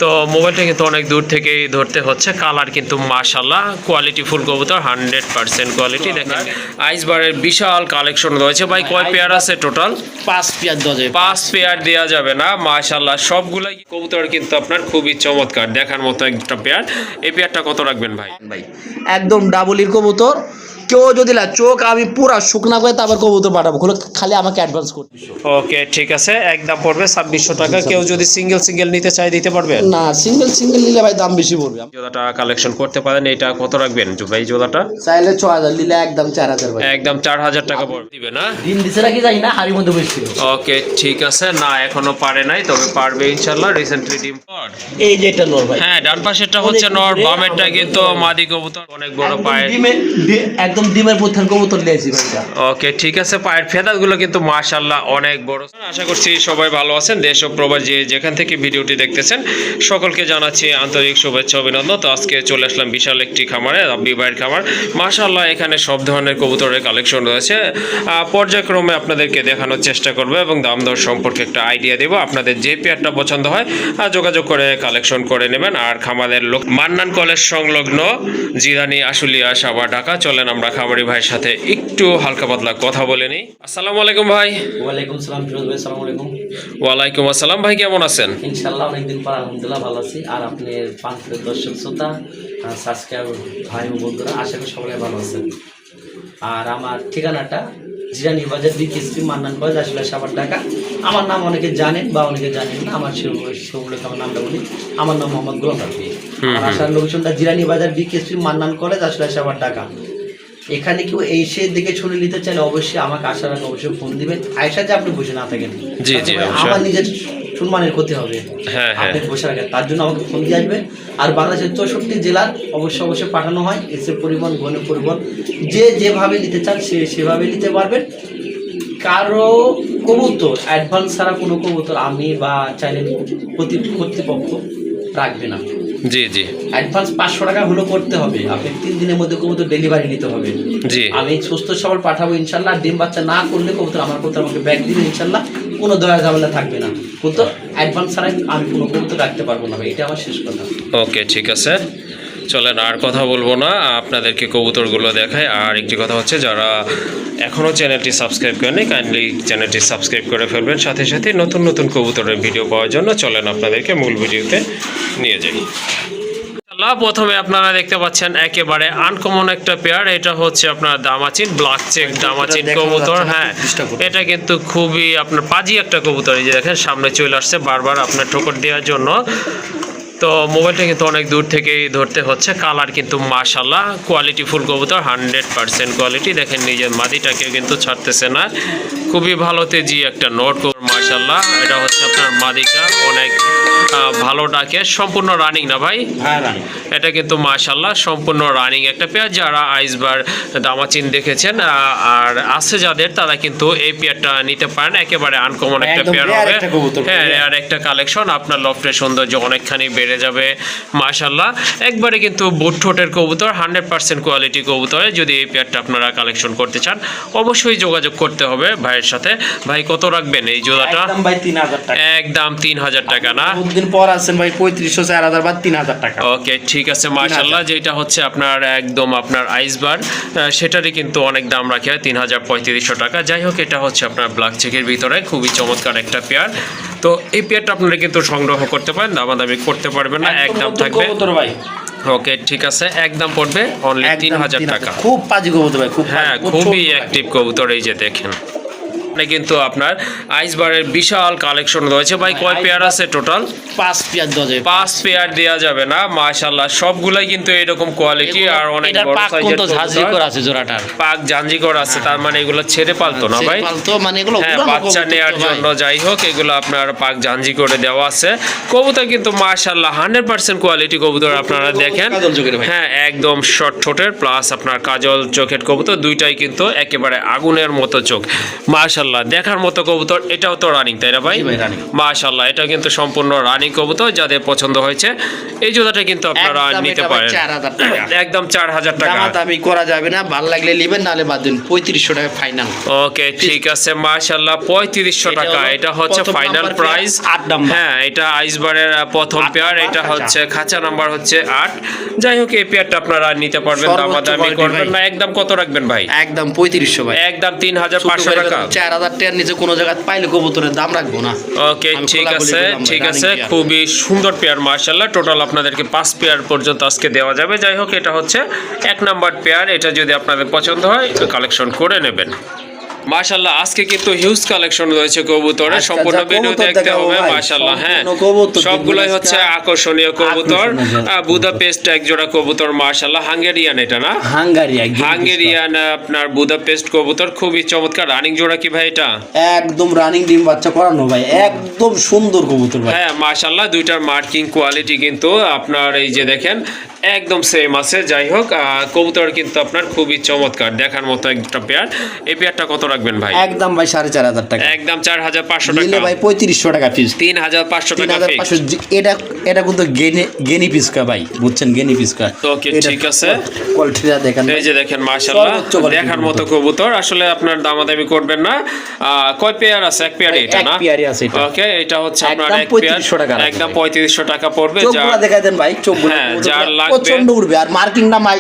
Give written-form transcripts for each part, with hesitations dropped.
তো মোবাইলটা কিন্তু অনেক দূর থেকেই ধরতে হচ্ছে। কালার কিন্তু মাশাআল্লাহ কোয়ালিটি ফুল কবুতর, 100% কোয়ালিটি। দেখেন আইসবারের বিশাল কালেকশন রয়েছে ভাই। কয় পেয়ার আছে টোটাল? 5 পেয়ার দেওয়া যাবে। 5 পেয়ার দেওয়া যাবে না? মাশাআল্লাহ সবগুলাই কবুতর কিন্তু আপনার খুবই চমৎকার, দেখার মতো একটা পেয়ার। এই পেয়ারটা কত রাখবেন ভাই? ভাই একদম ডাবলির কবুতর। কেউ যদি না চোখ আমি পুরা শুকনা করে তারপর কবুতর পাঠাবো, খালি আমাকে অ্যাডভান্স করতে। ওকে ঠিক আছে, একদম পড়বে 2600 টাকা। কেউ যদি সিঙ্গেল নিতে চায় দিতে পারবে? না, সিঙ্গেল নিলে ভাই দাম বেশি পড়বে। জোড়াটা কালেকশন করতে পারেন। এটা কত রাখবেন ভাই জোড়াটা? চাইলে 6000, নিলে একদম 4000 ভাই। একদম 4000 টাকা পড়বে, দিবে না? দিন দিছে নাকি জানি না, হাড়ির মধ্যে বসছিল। ওকে ঠিক আছে, না এখনো পারে নাই, তবে পারবে ইনশাআল্লাহ। রিসেন্টলি ডিম পড়। এই যে এটা নর ভাই। হ্যাঁ, ডান পাশেরটা হচ্ছে নর, বামেরটা কিন্তু মাদি কবুতর, অনেক বড় পায়ে। একদম ডিমের প্রধান কবুতর নিয়েছি ভাই। ওকে ঠিক আছে, পায়ের ফেদাগুলো কিন্তু মাশাআল্লাহ অনেক বড়। আশা করছি সবাই ভালো আছেন। দেশ ও প্রবাস যেখান থেকে ভিডিওটি দেখতেছেন সকলকে জানাচ্ছি আন্তরিক শুভেচ্ছা অভিনন্দন। তো আজকে চলে আসলাম বিশাল একটি খামারে, রাব্বি ভাইয়ের খামার। মাশাআল্লাহ এখানে সব ধরনের কবুতরের কালেকশন রয়েছে। পর্যায়ক্রমে আপনাদেরকে দেখানোর চেষ্টা করবো এবং দাম দর সম্পর্কে একটা আইডিয়া দেবো। আপনাদের যে পেয়ারটা পছন্দ হয় যোগাযোগ করে কালেকশন করে নেবেন। আর খামারের লোক মান্নান কলেজ সংলগ্ন জিরানি আশুলিয়া সাভার ঢাকা। চলেন আমরা খামারি ভাইয়ের সাথে একটু হালকা পাতলা কথা বলে নিই। আসসালামু আলাইকুম ভাই। ওয়ালাইকুম সালাম ফিরোজ ভাই। আসসালামু আলাইকুম। ওয়ালাইকুম আসসালাম ভাই, কেমন আছেন? ইনশাআল্লাহ অনেকদিন পর আলহামদুলিল্লাহ ভালো আছি। আর আপনার পাঁচের দর্শক শ্রোতা, সাবস্ক্রাইবার ভাই ও বন্ধুরা, আশা করি সবাই ভালো আছেন। আর আমার ঠিকানাটা জিরানি বাজার, বিকেএসপি, মান্নান কলেজ, আসলে সাভার ঢাকা। আমার নাম অনেকে জানেন বা অনেকে জানেন না। আমার সেগুলো আমার নামটা বলি, আমার নাম মোহাম্মদ গোলাম রাব্বি। আর আসার লোকেশনটা জিরানি বাজার, বিকেএসপি, মান্নান কলেজ, আসলে সাভার ঢাকা। এখানে কেউ এসে দেখে শুনে নিতে চাইলে অবশ্যই আমাকে আসার আগে অবশ্যই ফোন দিবেন। আয়সা যে আপনি বসে না থাকেন, জি জি, আমার নিজের সম্মানের ক্ষতি হবে। হ্যাঁ হ্যাঁ, আপনি বসে রাখেন, তার জন্য আমাকে ফোন দিয়ে আসবেন। আর বাংলাদেশের 64 জেলার অবশ্যই পাঠানো হয়। এসে পরিবহন, গণ পরিবহন, যেভাবে নিতে চান সেভাবে নিতে পারবেন। কারো কবুতর অ্যাডভান্স ছাড়া কোনো কবুতর আমি বা চাইলে কর্তৃপক্ষ রাখবে না। জি জি, অ্যাডভান্স 500 টাকা হলো করতে হবে। আপনি 3 দিনের মধ্যে কবুতর ডেলিভারি নিতে হবে। জি, আমি সুস্থ সবল পাঠাবো ইনশাল্লাহ। ডিম বাচ্চা না করলে কবুতর আমার কবুতর আমাকে ব্যাগ দিবে ইনশাল্লাহ। কোনো দয়া ঝামেলা থাকবে না। কবুতর অ্যাডভান্স ছাড়াই আমি কোনো কবুতর রাখতে পারবো না ভাই, এটা আমার শেষ কথা। ওকে ঠিক আছে, চলেন আর কথা বলবো না, আপনাদেরকে কবুতরগুলো দেখায়। আর একটি কথা হচ্ছে, যারা এখনও চ্যানেলটি সাবস্ক্রাইব করেনি কাইন্ডলি চ্যানেলটি সাবস্ক্রাইব করে ফেলবেন। সাথে সাথে নতুন নতুন কবুতরের ভিডিও পাওয়ার জন্য চলেন আপনাদেরকে মূল ভিডিওতে নিয়ে যাই। প্রথমে আপনারা দেখতে পাচ্ছেন একেবারে আনকমন একটা পেয়ার। এটা হচ্ছে আপনার দামাচিন, ব্ল্যাক চেক দামাচিন কবুতর। হ্যাঁ, এটা কিন্তু খুবই আপনার পাজি একটা কবুতর। এই যে দেখেন সামনে চলে আসছে বারবার আপনার ঠোকর দেওয়ার জন্য। তো মোবাইলটা কিন্তু অনেক দূর থেকেই ধরতে হচ্ছে। কালার কিন্তু মাশাআল্লাহ কোয়ালিটি ফুল কবুতর, 100% কোয়ালিটি। দেখেন নিজের মাদিটাকে কিন্তু ছাড়তেছে না, খুবই ভালো তেজি একটা নোট মাশাআল্লাহ। এটা হচ্ছে আপনার মাদিটা, অনেক ভালো ডাকে। সম্পূর্ণ রানিং না ভাই? হ্যাঁ রানিং। এটা কিন্তু মাশাআল্লাহ সম্পূর্ণ রানিং একটা পেয়ার। যারা আইসবার দামাচিন দেখেছেন আর আছে যাদের, তারা কিন্তু এই পেয়ারটা নিতে পারেন। একেবারে আনকমন একটা পেয়ার হবে। হ্যাঁ, আর একটা কালেকশন আপনার লফটের সৌন্দর্য অনেকখানি বেড়ে যাবে মাশাআল্লাহ। একবারে কিন্তু বুট ঠোঁটের কবুতর, 100% কোয়ালিটি কবুতরে। যদি এই পেয়ারটা আপনারা কালেকশন করতে চান অবশ্যই যোগাযোগ করতে হবে ভাইয়ের সাথে। ভাই কত রাখবেন এই জোড়াটা? একদম ভাই 3000 টাকা। একদম 3000 টাকা না? দিন পর আছেন ভাই 3500, 4000 বা 3000 টাকা। ওকে ঠিক আছে মাশাআল্লাহ। যেটা হচ্ছে আপনার একদম আপনার আইসবার, সেটারই কিন্তু অনেক দাম রাখা হয়, 3500 টাকা। যাই হোক, এটা হচ্ছে আপনার ব্ল্যাক চেকের ভিতরে খুবই চমৎকার একটা পেয়ার। তো এই পেয়ারটা আপনারা কিন্তু সংগ্রহ করতে পারেন, দামাদামি করতে পারবেন না, একদম থাকবে। ওকে ঠিক আছে, একদম পড়বে অনলি 3000 টাকা। খুব পাজি কবুতর ভাই, খুব। হ্যাঁ, খুবই অ্যাক্টিভ কবুতর। এই যে দেখেন কিন্তু আপনার আইসবারের বিশাল কালেকশন রয়েছে ভাই। কয় পেয়ার আছে টোটাল? 5 পেয়ার দেওয়া যাবে। 5 পেয়ার দেওয়া যাবে না? মাশাআল্লাহ সবগুলাই কিন্তু এরকম কোয়ালিটি আর অনেক বড় সাইজের ঝাঁঝরি আছে জোড়াটার। পাক জাঞ্জি করা আছে, তার মানে এগুলো ছেড়ে পালতো না ভাই? পালতো মানে এগুলো বাচ্চা নেওয়ার জন্য। যাই হোক, এগুলো আপনার পাক জাঞ্জি করে দেওয়া আছে। কবুতর কিন্তু মাশাআল্লাহ 100% কোয়ালিটি কবুতর। আপনারা দেখেন, হ্যাঁ একদম শর্ট ঠোঁটের প্লাস আপনার কাজল চোখের কবুতর, দুইটাই কিন্তু একেবারে আগুনের মতো চোখ মাশাআল্লাহ, দেখার মতো কবুতর। এটাও তো রানিং তাই না ভাই? মাশাআল্লাহ, এটা কিন্তু সম্পূর্ণ রানিং কবুতর। যাদের পছন্দ হয়েছে এই জোড়াটা কিন্তু আপনারা একদম নিতে এটা ভাই পারেন 4000 টাকা। একদম 4000 টাকা। দামাদামি করা যাবে না, ভালো লাগলে নেবেন, নাহলে বাদ দিন। 3500 টাকা ফাইনাল। ওকে ঠিক আছে মাশাআল্লাহ 3500 টাকা এটা হচ্ছে প্রথম final number price. Pair, 8 number. হ্যাঁ এটা আইসবারের প্রথম পেয়ার, নাম্বার এটা খাঁচা। হচ্ছে খাঁচা নাম্বার হচ্ছে 8। যাই হোক এই পেয়ারটা আপনারা নিতে পারবেন, সর্বোচ্চ দামাদামি quality করবেন ভাই। না। একদম কত রাখবেন ভাই? একদম 3500 ভাই। একদম 3500 টাকা। 4000 টাকার নিচে কোনো জায়গায় পাইলে কবুতরের দাম রাখবো না। ওকে আমি ঠিক খোলাখুলি আছে বললাম ভাই, ঠিক running আছে, পেয়ার। খুবই সুন্দর পেয়ার মাশাআল্লাহ। টোটাল আপনাদেরকে 5 পেয়ার পর্যন্ত আজকে দেওয়া যাবে। যাই হোক এটা হচ্ছে 1 নাম্বার পেয়ার, এটা যদি আপনাদের পছন্দ হয় কালেকশন করে নেবেন। মাশাআল্লাহ আজকে কিন্তু হিউজ কালেকশন রয়েছে কবুতরের, আচ্ছা, সম্পূর্ণ যা ভিডিও কবুতর দেখতে দেখাবো হবে ভাই, মাশাআল্লাহ। হ্যাঁ সম্পূর্ণ কবুতর সবগুলাই দেখবেন হচ্ছে আজকে। আকর্ষণীয় কবুতর। আকর্ষণীয় বুদাপেস্ট এক জোড়া কবুতর মাশাআল্লাহ, হাঙ্গেরিয়ান এটা না? হাঙ্গেরিয়ান আপনার বুদাপেস্ট কবুতর, খুবই চমৎকার। রানিং জোড়া কি ভাই এটা? একদম রানিং ডিম বাচ্চা করানো ভাই, একদম সুন্দর কবুতর ভাই। হ্যাঁ মাশাআল্লাহ দুইটার মার্কিং কোয়ালিটি কিন্তু আপনার এই যে দেখেন একদম সেম আছে। যাই হোক কবুতর কিন্তু আপনার খুবই চমৎকার, দেখার মতো একটা পেয়ার। এই পেয়ারটা কত রাখবেন ভাই? একদম ভাই 4500 টাকা। একদম 4500 নিলে টাকা। ভাই 3500 টাকা পিস। 3500 টাকা ফিক্স। 3500। এটা এটা কিন্তু গেনি পিসকা ভাই, বুঝছেন? গেনি পিসকা। ওকে ঠিক আছে, কোয়ালিটিটা দেখেন। এই যে দেখেন মাশাআল্লাহ সর্বোচ্চ quality দেখার মতো কবুতর। আসলে আপনার দামাদামি করবেন না। কয় পেয়ার আছে? এক পেয়ার এটা না? এক পেয়ারই আছে এটা। ওকে এটা হচ্ছে আপনার একদম এক পেয়ার 3500 টাকা লাগবে একদম ভাই। 3500 টাকা পড়বে। চোখগুলো দেখাই দেন ভাই, চোখগুলো হ্যাঁ, কবুতরগুলো যার লাগবে। প্রচন্ড উড়বে। আর মার্কিং না ভাই,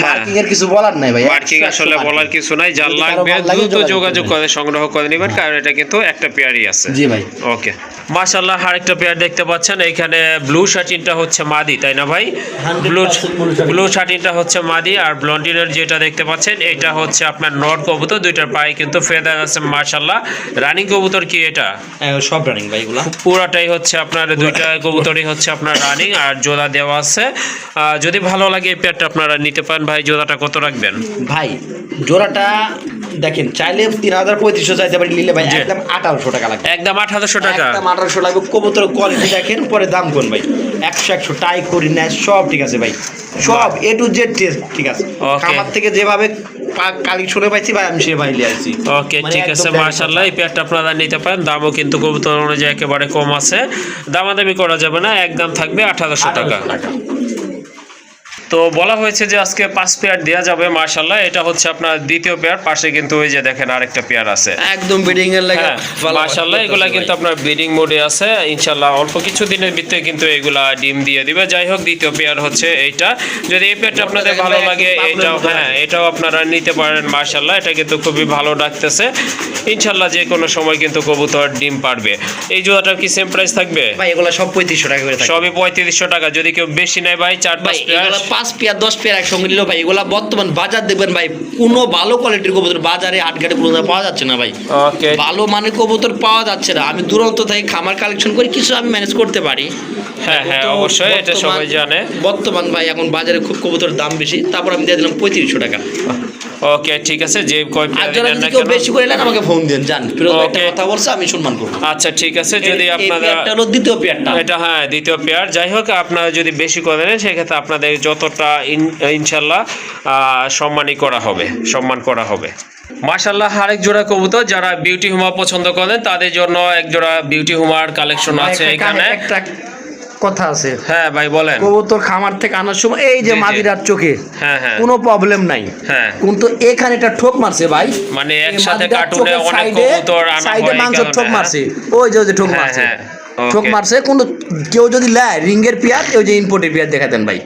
মার্কিং এর কিছু বলার নাই ভাই। মার্কিং 100 আসলে marking। বলার কিছু নাই, যার যদি কারো লাগবে ভালো লাগে দ্রুত যোগাযোগ যোগাযোগ করবেন। করে সংগ্রহ করে নেবেন, কারণ এটা কিন্তু একটা পেয়ারই আছে। জি ভাই। ওকে মাশাআল্লাহ আরেকটা পেয়ার দেখতে পাচ্ছেন। এইখানে ব্লু শার্টিনটা হচ্ছে মাদি, তাই না ভাই? 100% ব্লু blue শার্টিন। ব্লু শার্টিনটা হচ্ছে মাদি, আর ব্লন্ডিনের যেটা দেখতে পাচ্ছেন এটা হচ্ছে আপনার নর কবুতর। দুইটার পায়ে কিন্তু ফেদার আছে মাশাআল্লাহ। রানিং কবুতর কি এটা? সব রানিং ভাই এগুলা। পুরাটাই হচ্ছে আপনার দুইটা কবুতরই হচ্ছে আপনার রানিং, আর জোড়া দেওয়া আছে। যদি ভালো লাগে এই পেয়ারটা আপনারা নিতে পারেন। ভাই জোড়াটা কত রাখবেন? ভাই জোড়াটা দেখেন, চাইলে 3500 চাইতে পারি, নিলে ভাই একদম 1800 টাকা লাগবে। একদম 1800 টাকা। একদম 1800 লাগবে। কবুতর কোয়ালিটি দেখেন, পরে দাম কোন ভাই। 100 টাই করি না, সব ঠিক আছে ভাই, সব A to Z টেস্ট ঠিক আছে। Okay. খামার থেকে যেভাবে কালেকশনে পাইছি ভাই, আমি সে ভাই লিয়ে আসছি। ওকে মানে ঠিক আছে একদম মাশাআল্লাহ এই পেয়ারটা আপনারা নিতে পারেন। দামও কিন্তু কবুতর অনুযায়ী একেবারে কম আছে, দামাদামি করা যাবে না, একদম থাকবে 1800 টাকা। 1800 টাকা। তো বলা হয়েছে যে আজকে 5 পেয়ার দেওয়া যাবে মাশাআল্লাহ। এটা হচ্ছে আপনার দ্বিতীয় পেয়ার, পাশে কিন্তু ওই যে দেখেন আরেকটা পেয়ার আছে। একদম বিডিং এর লাগে হ্যাঁ মাশাআল্লাহ এগুলা কিন্তু আপনার ব্রিডিং মোডে আছে। ইনশাআল্লাহ অল্প কিছু দিনের ভিতরে কিন্তু এগুলা ডিম দিয়ে দিবে। যাই হোক দ্বিতীয় পেয়ার হচ্ছে এইটা। যদি এই পেয়ারটা আপনাদের ভালো লাগে এটাও, হ্যাঁ এটাও আপনারা নিতে পারেন মাশাআল্লাহ। এটা কিন্তু খুবই ভালো ডাকতেছে। ইনশাআল্লাহ যে কোনো সময় কিন্তু কবুতর ডিম পারবে। এই জোড়াটার কি সেম প্রাইস থাকবে? ভাই এগুলা সব 3500 টাকা করে থাকে। সবই 3500 টাকা। যদি কেউ বেশি নেয় ভাই 4-5 পেয়ার, 5 পেয়ার 10 পেয়ার একসঙ্গে নিল ভাই, এগুলা বর্তমান বাজার দেখবেন ভাই, কোনো ভালো কোয়ালিটির কবুতর বাজারে হাটঘাটে কোনো পাওয়া যাচ্ছে না ভাই। ওকে ভালো মানের কবুতর পাওয়া যাচ্ছে না। আমি দূরান্ত থেকে খামার কালেকশন করি, কিছু আমি ম্যানেজ করতে পারি। হ্যাঁ হ্যাঁ তো অবশ্যই এটা সবাই জানে। বর্তমান ভাই এখন বাজারে খুব কবুতর দাম বেশি, তারপর আমি দিয়ে দিলাম 3500 টাকা। ওকে ঠিক আছে, যে কয় আর পেয়ার যারা নেন যদি না কেউ কেন। বেশি করে নেন আমাকে ফোন দেন, জান ফিরোজ ভাই একটা Okay. কথা বলছে, আমি সম্মান করব। আচ্ছা ঠিক আছে, যদি এই আপনারা পেয়ারটা হলো দ্বিতীয় পেয়ারটা। এটা হ্যাঁ দ্বিতীয় পেয়ার। যাই হোক আপনারা যদি বেশি করে নেন সেক্ষেত্রে আপনাদের যতটা ইনশাল্লাহ সম্মানই করা হবে, সম্মান করা হবে। মাশাআল্লাহ আরেক জোড়া কবুতর, যারা বিউটি হুমা পছন্দ করেন তাদের জন্য এক জোড়া বিউটি হুমার কালেকশন আছে এখানে। একটা কথা আছে, হ্যাঁ ভাই বলেন। কবুতর খামার থেকে আনার সময় এই যে জি, জি। মাদিরার চোখে হ্যাঁ হ্যাঁ কোনো প্রবলেম নাই, হ্যাঁ কিন্তু এখানে একটা ঠোক মারছে ভাই। মানে এই একসাথে মাদিরার কার্টুনে চোখের অনেক সাইডে কবুতর আনা সাইডে হয় এই মাংসের ঠোক কারণে, মারছে, ওই যে ঠোক হ্যাঁ, মারছে, হ্যাঁ, ঠোক okay. মারছে। কিন্তু কেউ যদি লেয় রিঙ্গের পেয়ার, ওই যে ইনপোর্টের পেয়ার দেখাতেন ভাই,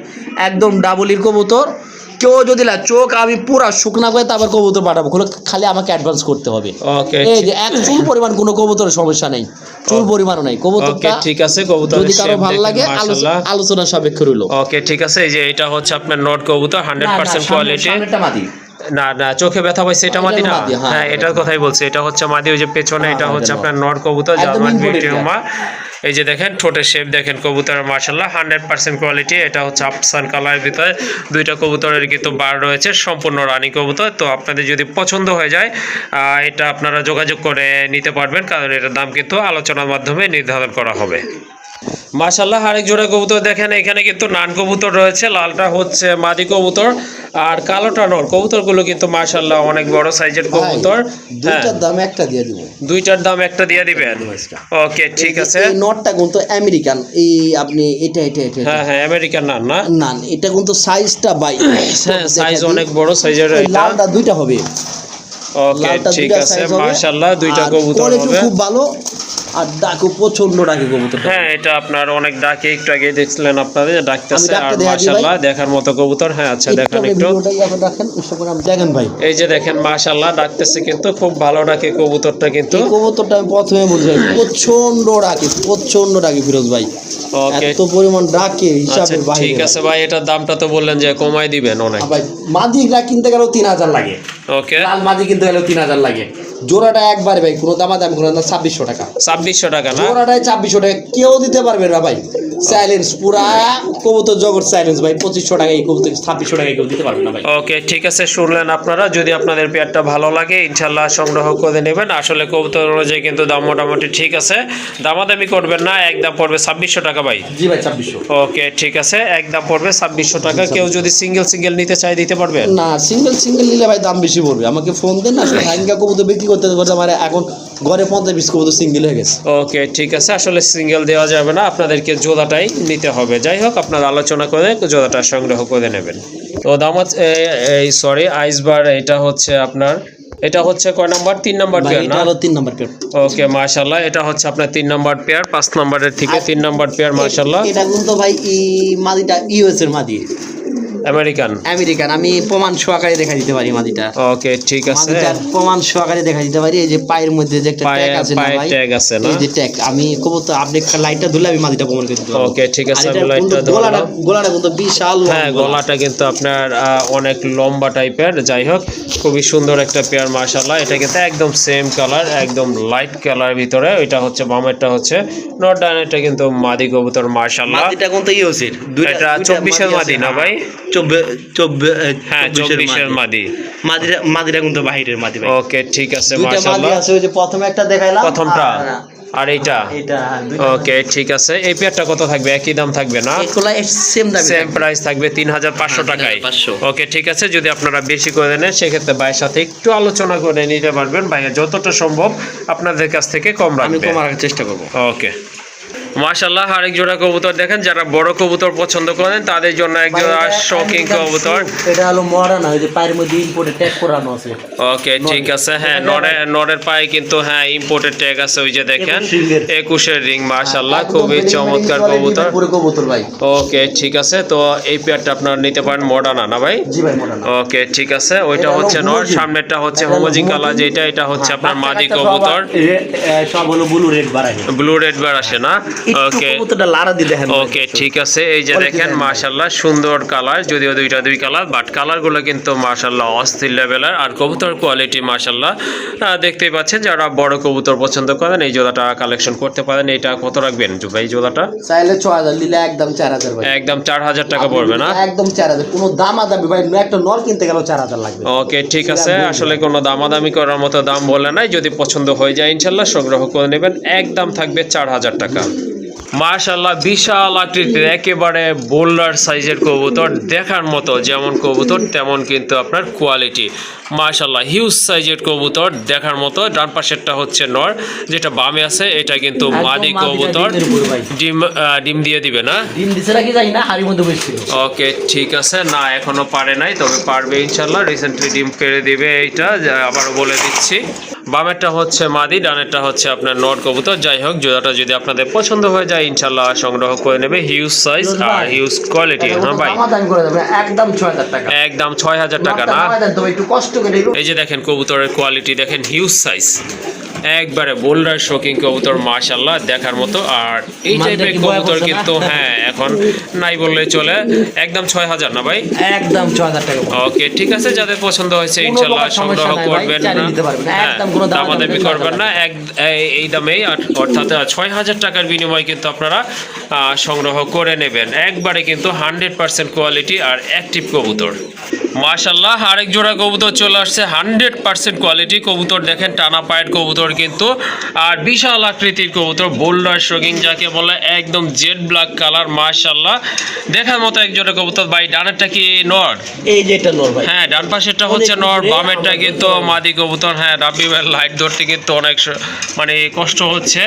একদম ডাবলির কবুতর। কেউ যদি লা চোখ আমি পুরা শুকনা করে তারপর কবুতর পাঠাবো, খালি আমাকে অ্যাডভান্স করতে হবে। ওকে এই যে এক চুল পরিমাণ কোনো কবুতরের সমস্যা নেই, চুল পরিমাণও নাই কবুতরটা। ঠিক আছে, কবুতর যদি কারো ভালো লাগে আলোচনা সাপেক্ষে রইল। ওকে ঠিক আছে। এই যে এটা হচ্ছে আপনার নট কবুতর 100% কোয়ালিটি। সামনেরটা মাদি, না না চোখে ব্যথা পাইছে এটা মাদি না। মাদি, হ্যাঁ, হ্যাঁ এটার কথাই বলছি, এটা হচ্ছে মাদি। ওই যে পেছনে এটা হচ্ছে মাদি আপনার নর কবুতর একদম জার্মান imported বিউটি পেয়ার। হুমা। এই যে দেখেন ঠোঁটের শেপ দেখেন কবুতরের মাশাআল্লাহ 100% কোয়ালিটি। এটা হচ্ছে আফসান কালারের ভিতরে দুইটা কবুতরের কিন্তু বার রয়েছে, সম্পূর্ণ রানী কবুতর। তো আপনাদের যদি পছন্দ হয়ে যায় এটা আপনারা যোগাযোগ করে নিতে পারবেন, কারণ এটার দাম কিন্তু আলোচনার মাধ্যমে নির্ধারণ করা হবে। মাশাআল্লাহ আরেক জোড়া কবুতর দেখেন, এখানে কিন্তু নান কবুতর রয়েছে, লালটা হচ্ছে মাদি কবুতর আর কালোটা নর। কবুতরগুলো কিন্তু মাশাআল্লাহ অনেক বড় সাইজের কবুতর। হ্যাঁ, দুইটার দাম একটা দিয়ে দিব। দুইটার দাম একটা দিয়ে দিবেন। ওকে ঠিক আছে। এই নটটা কিন্তু আমেরিকান, এই আপনি এটা এটা এটা হ্যাঁ হ্যাঁ, আমেরিকান নান না? না এটা কিন্তু সাইজটা বাই, হ্যাঁ সাইজ অনেক বড় সাইজের। ওই লালটা দুইটা হবে। ওকে লালটা ঠিক দুইটা আছে, size হবে। মাশাআল্লাহ দুইটা আর কবুতর quality হবে। খুব ভালো আর ডাকও প্রচন্ড ডাকে কবুতর। হ্যাঁ এটা আপনার অনেক ডাকে, একটু আগে দেখছিলেন আপনাদের ডাকতেছে। ডাকটা আর দেখা দিই ভাই। মাশাআল্লাহ দেখার মতো কবুতর। হ্যাঁ আচ্ছা দেখান একটু। ভিডিওটাই এখন রাখেন, ইনস্টা করে দেখেন ভাই। এই যে দেখেন মাশাআল্লাহ ডাকতেছে, কিন্তু খুব ভালো ডাকে কবুতরটা কিন্তু। এই কবুতরটা আমি প্রথমে বলছি প্রচন্ড ডাকে ফিরোজ ভাই। ওকে এত পরিমাণ ডাকে আচ্ছা হিসাবের বাইরে। ঠিক আছে ভাই, এটার দামটা তো বললেন যে কমাই দিবেন অনেক। ভাই মাদিরা কিনতে গেলেও 3000 লাগে, ওকে লাল মাদি কিনতে গেলেও 3000 লাগে। জোড়াটা একবারে ভাই কোনো দামাদামি কোনো না, 2600 টাকা। 2600 টাকা না? জোড়াটাই 2600 টাকা, কেউ দিতে পারবে না ভাই। সাইলেন্স পুরা কবুতর জগৎ সাইলেন্স ভাই। 2500 টাকা এই কবুতর, 2600 টাকা কেউ দিতে পারবে না ভাই। ওকে ঠিক আছে, শুনলেন আপনারা। যদি আপনাদের পেয়ারটা ভালো লাগে ইনশাল্লাহ সংগ্রহ করে নেবেন। আসলে কবুতর অনুযায়ী কিন্তু দাম মোটামুটি ঠিক আছে, দামাদামি করবেন না। একদম পড়বে 2600 টাকা ভাই। জি ভাই 2600। ওকে ঠিক আছে, একদম পড়বে 2600 টাকা। কেউ যদি সিঙ্গেল নিতে চায় দিতে পারবে না, সিঙ্গেল নিলে ভাই দাম বেশি পড়বে। আমাকে ফোন দেন, আসলে ভাঙ্গা কবুতর বিক্রি করতে আমার এখন ঘরে 50-20 কবুতর সিঙ্গেল হয়ে গেছে। ওকে ঠিক আছে, আসলে সিঙ্গেল দেওয়া যাবে না, আপনাদেরকে জোড়াটাই নিতে হবে। যাই হোক আপনারা আলোচনা করে জোড়াটা সংগ্রহ করে নেবেন। তো দাম এই সরি আইসবার, এটা হচ্ছে আপনার, এটা হচ্ছে কয় নাম্বার? 3 নাম্বার ভাই পেয়ার এটা না? হলো 3 নাম্বার পেয়ার। ওকে মাশাআল্লাহ, এটা হচ্ছে আপনার 3 নাম্বার পেয়ার। 5 নাম্বারের থেকে 3 নাম্বার পেয়ার মাশাআল্লাহ। এটা কিন্তু ভাই এই মাদিটা ইউএস এর মাদি, আমেরিকান। আমি প্রমাণ সহকারে দেখা দিতে পারি মাদিটা। ওকে ঠিক আছে, মাদিটার প্রমাণ সহকারে দেখা দিতে পারি। এই যে পায়ের মধ্যে যে একটা ট্যাগ আছে না পায়ের ভাই, ট্যাগ আছে না? এই যে ট্যাগ, আমি কবুতর আপনি লাইটটা ধরলে আমি মাদিটা প্রমাণ করে দিতে পারবো। ওকে ঠিক আছে, আর আমি এটার লাইটটা কিন্তু গলাটা কিন্তু বিশাল লম্বা। হ্যাঁ গলাটা কিন্তু আপনার অনেক লম্বা টাইপের। যাই হোক খুবই সুন্দর একটা পেয়ার মাশাআল্লাহ। এটা কিন্তু একদম সেম কালার, একদম লাইট কালার ভিতরে। এটা হচ্ছে বামেরটা হচ্ছে নট, ডানেরটা কিন্তু মাদি কবুতর মাশাআল্লাহ। মাদিটা কিন্তু ইউএসের এটা 24 এর মাদি না ভাই? হ্যাঁ 24 এর মাদি। মাদিরা কিন্তু বাহিরের মাদি ভাই। ওকে ঠিক আছে দুইটা মাদি মাশাআল্লাহ। আছে, ওই যে প্রথমে একটা দেখাইলাম, প্রথমটা আর এইটা। এটা ওকে ঠিক আছে, এই পেয়ারটা কত থাকবে? একই দাম থাকবে না? এগুলা সেম দামে সেম প্রাইস থাকবে 3500 টাকায়। 3500। ওকে ঠিক আছে, যদি আপনারা বেশি করে নেন সেক্ষেত্রে ভাইয়ের সাথে একটু আলোচনা করে নিতে পারবেন। ভাইয়া যতটা সম্ভব আপনাদের কাছ থেকে কম আমি রাখবে। কমার চেষ্টা করব। ওকে মাশাআল্লাহ, আরেক জোড়া কবুতর দেখেন। যারা বড় কবুতর পছন্দ করেন তাদের জন্য এক জোড়া শৌকিং কবুতর। এটা হলো মডার্ন, ওই যে পায়ের মধ্যে ইম্পোর্টেড ট্যাগ করানো আছে। ওকে ঠিক আছে, হ্যাঁ নরের পায়ে কিন্তু হ্যাঁ ইম্পোর্টেড ট্যাগ আছে। ওই যে দেখেন 21 রিং মাশাআল্লাহ, খুবই চমৎকার কবুতর। পুরো কবুতর ভাই। ওকে ঠিক আছে, তো এই পেয়ারটা আপনারা নিতে পারেন মডার্ন না ভাই? জি ভাই মডার্ন। ওকে ঠিক আছে, ওইটা এটা হলো হচ্ছে নর, হোমোজিন। সামনেরটা হচ্ছে এটা হলো হোমোজিন কালার, হোমোজিন। যেটা এটা হচ্ছে আপনার বাচ্চা মাদি কাচ্চা কবুতর। সব হলো ব্লু রেড বাড়াই। ব্লু রেড বার আসে না? ওকে কবুতরটা লারা দিয়ে দেখেন। ওকে ঠিক আছে, এই যে দেখেন মাশাআল্লাহ সুন্দর কালার, যদিও দুই কালার, বাট কালারগুলো কিন্তু মাশাআল্লাহ অস্থির লেভেলের। আর কবুতর কোয়ালিটি মাশাআল্লাহ দেখতেই পাচ্ছেন। যারা বড় কবুতর পছন্দ করেন এই জোড়াটা কালেকশন করতে পারেন। এটা কত রাখবেন ভাই জোড়াটা? চাইলে 6000 নিলে একদম 4000 ভাই। একদম 4000 টাকা পড়বে না? একদম 4000, কোনো দামাদামি ভাই, একটা নর কিনতে গেলেও 4000 লাগবে। ওকে ঠিক আছে, আসলে কোনো দামাদামি করার মতো দাম বলে নাই। যদি পছন্দ হয়ে যায় ইনশাল্লাহ সংগ্রহ করে নেবেন। একদম থাকবে 4000 টাকা। মাশাআল্লাহ বিশাল আকৃতির একেবারে বোল্ডার সাইজের কবুতর, দেখার মতো যেমন কবুতর তেমন কিন্তু আপনার কোয়ালিটি। মাশাআল্লাহ হিউজ সাইজের কবুতর, দেখার মতো। ডান পাশেরটা হচ্ছে নর, যেটা বামে আছে এটা কিন্তু মাদি কবুতর। ডিম দিয়ে দিবে না? ডিম দিছে নাকি জানি না, হাড়ির মধ্যে বসছিল। ওকে ঠিক আছে, না এখনো পারে নাই, তবে পারবে ইনশাল্লাহ। রিসেন্টলি ডিম পেড়ে দিবে এইটা, আবারও বলে দিচ্ছি। বামেরটা হচ্ছে মাদি, ডানেরটা হচ্ছে আপনার নর কবুতর। যাই হোক জোড়াটা যদি আপনাদের পছন্দ হয়ে যায় ইনশাল্লাহ সংগ্রহ করে নেবে। হিউজ সাইজ আর হিউজ কোয়ালিটি। হ্যাঁ ভাই একদম 6000 টাকা। একদম 6000 টাকা না? একটু কষ্ট করে। এই যে দেখেন কবুতরের কোয়ালিটি দেখেন, হিউজ সাইজ, একবারে বোল্ডার শোকিং কবুতর মাশাআল্লাহ, দেখার মতো। আর এই টাইপের কবুতর কিন্তু হ্যাঁ এখন নাই বললেই চলে। একদম 6000 না ভাই? একদম 6000 টাকা। ওকে ঠিক আছে, যাদের পছন্দ হয়েছে ইনশাআল্লাহ সংগ্রহ করবেন না, দামাদামি করবেন না, এই দামেই, অর্থাৎ 6000 টাকার বিনিময়ে কিন্তু আপনারা সংগ্রহ করে নেবেন। একবারে কিন্তু 100% কোয়ালিটি আর অ্যাক্টিভ কবুতর। মাশাল্লাহ আরেক জোড়া কবুতর চলে আসছে 100% কোয়ালিটি কবুতর। দেখেন টানা পায়ের কবুতর কিন্তু, আর বিশাল আকৃতির কবুতর, বোল্ডার শোকিং যাকে বলে, একদম জেড ব্ল্যাক কালার। মাশাল্লাহ দেখার মতো এক জোড়া কবুতর। ভাই ডানেরটা কি নর? এই যে এটা নর ভাই। হ্যাঁ ডান পাশেরটা হচ্ছে নর, বামেরটা কিন্তু মাদি কবুতর। হ্যাঁ রাব্বি ভাই লাইট ধরতে কিন্তু অনেক মানে কষ্ট হচ্ছে।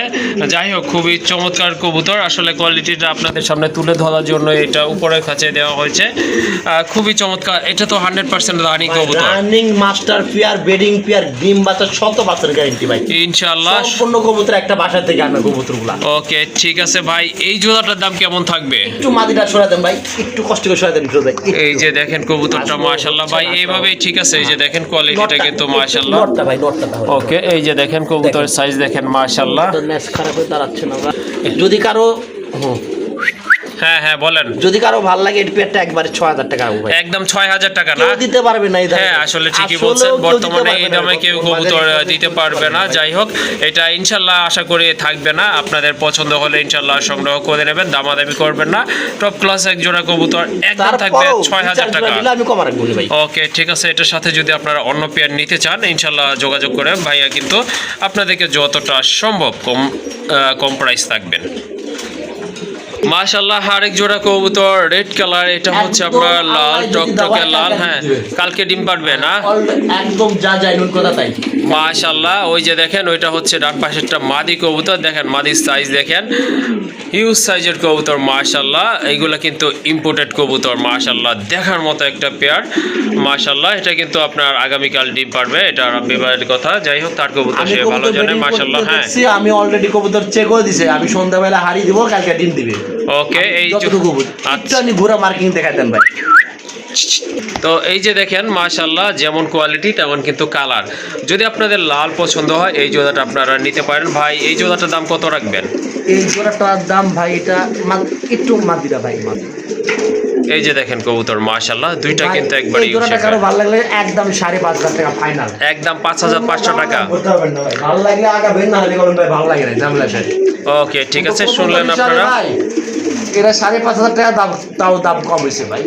যাই হোক খুবই চমৎকার কবুতর। আসলে কোয়ালিটিটা আপনাদের সামনে তুলে ধরার জন্য এটা উপরের কাছে দেওয়া হয়েছে। খুবই চমৎকার। এটা তো 100% রানিং কবুতর, running master pair, breeding pair, ডিম বাচ্চা 100% গ্যারান্টি ভাই ইনশাআল্লাহ। সম্পূর্ণ কবুতর একটা বাসা থেকে আনা কবুতরগুলা। ওকে ঠিক আছে ভাই, এই জোড়াটার দাম কেমন থাকবে? একটু মাদিটা সরা দেন ভাই, একটু কষ্ট করে সরা দেন ভাই। এই যে দেখেন কবুতরটা মাশাআল্লাহ ভাই, এইভাবেই ঠিক আছে। এই যে দেখেন কোয়ালিটিটা কিন্তু মাশাআল্লাহ। নটটা ভাই, নটটা তাহলে ওকে এই যে দেখেন কবুতরের সাইজ দেখেন মাশাআল্লাহ। তো ম্যাচ খারাপ হয়ে দাঁড়াচ্ছে না ভাই। যদি কারো হ্যাঁ হ্যাঁ বলেন। যদি কারো ভালো লাগে এই পেয়ারটা একবারে 6000 টাকা হবে ভাই। একদম 6000 টাকা না? কেউ দিতে পারবে না এই দামে। হ্যাঁ আসলে ঠিকই আসলেও বলছেন, কেউ দিতে বর্তমানে পারবে এই না। দামে কেউ কবুতর দিতে পারবে না। যাই হোক এটা ইনশাল্লাহ আশা করি থাকবে না। আপনাদের পছন্দ হলে ইনশাল্লাহ সংগ্রহ করে নেবেন, দামাদামি করবেন না। টপ ক্লাস এক জোড়া কবুতর একদম থাকবে তারপরেও 6000 টাকা। দিলে আমি কম রাখবো ভাই। ওকে ঠিক আছে, এটার সাথে যদি আপনারা অন্য পেয়ার নিতে চান ইনশাল্লাহ যোগাযোগ করে ভাইয়া কিন্তু আপনাদেরকে যতটা সম্ভব কম প্রাইস থাকবেন। মাশাআল্লাহ আরেক জোড়া কবুতর রেড কালার, এটা হচ্ছে আপনার লাল টকটকে লাল। হ্যাঁ কালকে ডিম পারবে না? একদম যা যাই নুন কথা তাই। মাশাআল্লাহ ওই যে দেখেন ওইটা হচ্ছে ডান পাশেরটা মাদি কবুতর। দেখেন মাদির সাইজ দেখেন, হিউজ সাইজের কবুতর মাশাআল্লাহ। এইগুলা কিন্তু ইম্পোর্টেড কবুতর মাশাআল্লাহ, দেখার মতো একটা পেয়ার মাশাআল্লাহ। এটা কিন্তু আপনার আগামীকাল ডিম পারবে, এটা রাব্বি ভাইয়ের কথা। যাই হোক তার কবুতর সে ভালো জানে মাশাআল্লাহ। হ্যাঁ আমি অলরেডি কবুতর চেক করে দিছি, আমি সন্ধ্যাবেলা হারিয়ে দিব, কালকে ডিম দিবে। ওকে এই আচ্ছা আমি ঘোরা মার্কিং দেখাতেন ভাই। তো এই যে দেখেন মাশাআল্লাহ যেমন কোয়ালিটি তেমন কিন্তু কালার। যদি আপনাদের লাল পছন্দ হয় এই জোড়াটা আপনারা নিতে পারেন। ভাই এই জোড়াটার দাম কত রাখবেন? এই জোড়াটার দাম ভাই এটা একটু মাদিরা ভাই। এই যে দেখেন কবুতর মাশাআল্লাহ দুইটা কিন্তু একবারে এই জোড়াটা কারো ভালো লাগলে একদম 5500 টাকা ফাইনাল, একদম 5500 টাকা। ভালো লাগলে আগাবেন, না হলে বলুন ভাই ভালো লাগে না ঝামেলা শেষ। ওকে ঠিক আছে, শুনলেন আপনারা। এরা 5500 টাকা দাম, তাও দাম কম হয়েছে ভাই।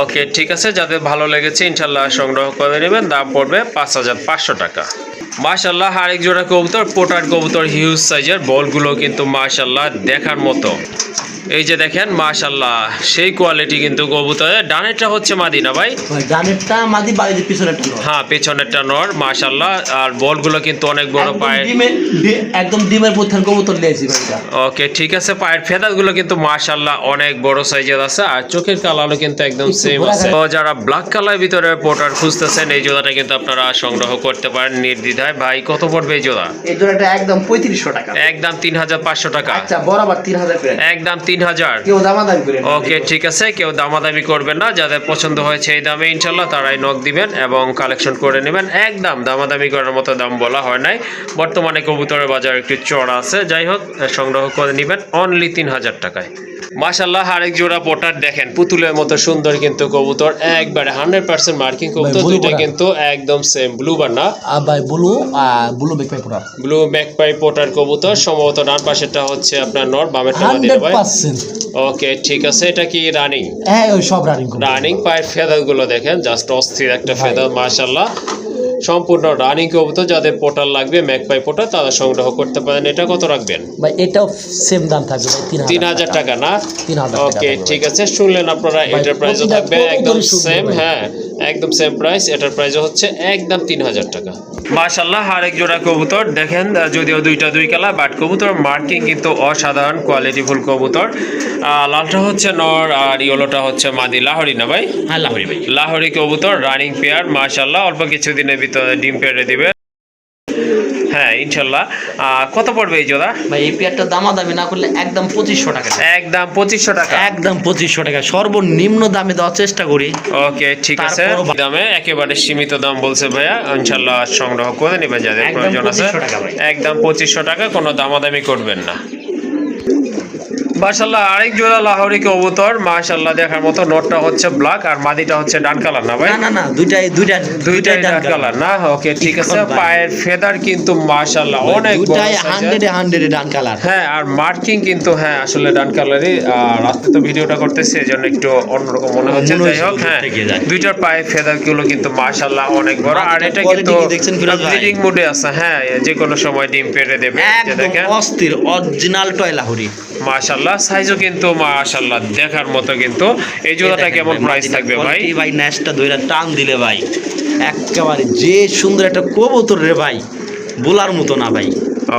ওকে ঠিক আছে, যাদের ভালো লেগেছে ইনশাল্লাহ সংগ্রহ করে নেবেন। দাম পড়বে 5500 টাকা। মাশাআল্লাহ আরেক জোড়া কবুতর, পোটার কবুতর, হিউজ সাইজের, বলগুলো কিন্তু মাশাআল্লাহ দেখার মতো। এই যে দেখেন মাশাআল্লাহ সেই কোয়ালিটি কিন্তু কবুতরের। ডানেরটা হচ্ছে মাদি না ভাই? ডানেরটা মাদি, বাড়ির পিছনেরটা নর। হ্যাঁ পেছনেরটা নর মাশাআল্লাহ। আর বলগুলো কিন্তু অনেক বড় পায়ের, একদম ডিমের প্রধান কবুতর নিয়েছি ভাই। ওকে ঠিক আছে, পায়ের ফেদাগুলো কিন্তু মাশাআল্লাহ অনেক বড় সাইজের আছে। আর চোখের কালারও কিন্তু একদম সেম আছে। তো যারা ব্ল্যাক কালারের ভিতরে পোটার খুঁজতেছেন এই জোড়াটা কিন্তু আপনারা সংগ্রহ করতে পারেন নির্দ্বিধায়। ভাই কত পড়বে এই জোড়া? এই জোড়াটা একদম 3500 টাকা, একদম 3500 টাকা। আচ্ছা বরাবর 3000 করে, একদম 3000। কেউ দামাদামি করে না। ওকে ঠিক আছে, কেউ দামাদামি করবেন না। যাদের পছন্দ হয়েছে এই দামে ইনশাল্লাহ তারাই নক দিবেন এবং কালেকশন করে নেবেন। একদম দামাদামি করার মতো দাম বলা হয় নাই। বর্তমানে কবুতরের বাজার একটু চড়া আছে। যাই হোক সংগ্রহ করে নেবেন অনলি 3000 টাকায়। মাশাআল্লাহ আরেক জোড়া পোটার দেখেন, পুতুলের মতো সুন্দর কিন্তু কবুতর, একবারে 100% মার্কিং কবুতর। দুইটা কিন্তু একদম সেম ব্লু বানা ভাই, ব্লু ব্যাকপাই পোটার, ব্লু ব্যাকপাই পোটার কবুতর। সম্ভবত ডান পাশেরটা হচ্ছে আপনার নর, বামেরটা মাদি ভাই। 100%। ওকে ঠিক আছে, এটা কি রানিং? হ্যাঁ ওই সব রানিং। রানিং পায়ের ফেদার গুলো দেখেন, জাস্ট অস্থির একটা ফেদার মাশাআল্লাহ। সম্পূর্ণ রানিং কবুতর। যাদের পোটার লাগবে ম্যাকপাই পোটার তারা সংগ্রহ করতে পারেন। এটা কত রাখবেন ভাই? এটাও সেম দাম থাকবে ভাই, 3000 টাকা না? 3000 ওকে ঠিক আছে, শুনলেন আপনারা। এটার প্রাইসও থাকবে একদম সেম। হ্যাঁ একদম সেম প্রাইস। এটার প্রাইসও হচ্ছে একদম 3000 টাকা। মাশাআল্লাহ আরেক জোড়া কবুতর দেখেন, যদিও দুইটা দুই কালার, বাট কবুতর মার্কিং কিন্তু অসাধারণ কোয়ালিটিফুল কবুতর। লালটা হচ্ছে নর আর ইয়েলোটা হচ্ছে মাদি। লাহোরি না ভাই? হ্যাঁ লাহোরি ভাই। লাহোরি কবুতর রানিং পেয়ার মাশাআল্লাহ। অল্প কিছুদিনের ভিতরে ডিম পেয়ারে দিবে। হ্যাঁ ইনশাল্লাহ। কত পড়বে এই জোড়া? ভাই এই পেয়ারটা দামাদামি না করলে একদম 2500 টাকা, একদম 2500 টাকা। একদম 2500 টাকা সর্বনিম্ন দামে দেওয়ার চেষ্টা করি। ওকে ঠিক আছে, দামে একেবারে সীমিত দাম বলছে ভাইয়া। ইনশাল্লাহ সংগ্রহ করে নেবেন যাদের প্রয়োজন আছে। একদম 2500 টাকা, কোনো দামাদামি করবেন না। মাশাআল্লাহ আরেক জোড়া লাহোরি কবুতর মাশাআল্লাহ দেখার মতো। নটটা হচ্ছে ব্ল্যাক আর মাদিটা হচ্ছে ডান কালার না ভাই? না দুইটাই ডান কালার না? ওকে ঠিক আছে। পায়ের ফেদার কিন্তু মাশাআল্লাহ অনেক বড় দুইটাই size-এর। 100 ডান কালার। হ্যাঁ আর মার্কিং কিন্তু হ্যাঁ আসলে ডান কালারই। আর রাতে তো ভিডিওটা করতেছে এজন্য একটু অন্যরকম মনে হচ্ছে। যাই হোক হ্যাঁ দুইটার পায়ের ফেদার গুলো কিন্তু মাশাআল্লাহ অনেক বড়। আর এটা কিন্তু ব্রিডিং মোডে আছে। হ্যাঁ যে কোনো সময় ডিম পেড়ে দেবে। যে দেখেন অস্থির অরিজিনাল টয় লাহোরি মাশাআল্লাহ সাইজও কিন্তু মাশাআল্লাহ দেখার মতো। কিন্তু এই জোড়াটা কেমন প্রাইস থাকবে ভাই? ভাই ন্যাশটা দইরা টান দিলে ভাই একেবারে যে সুন্দর একটা কবুতর রে ভাই, বলার মতো না ভাই।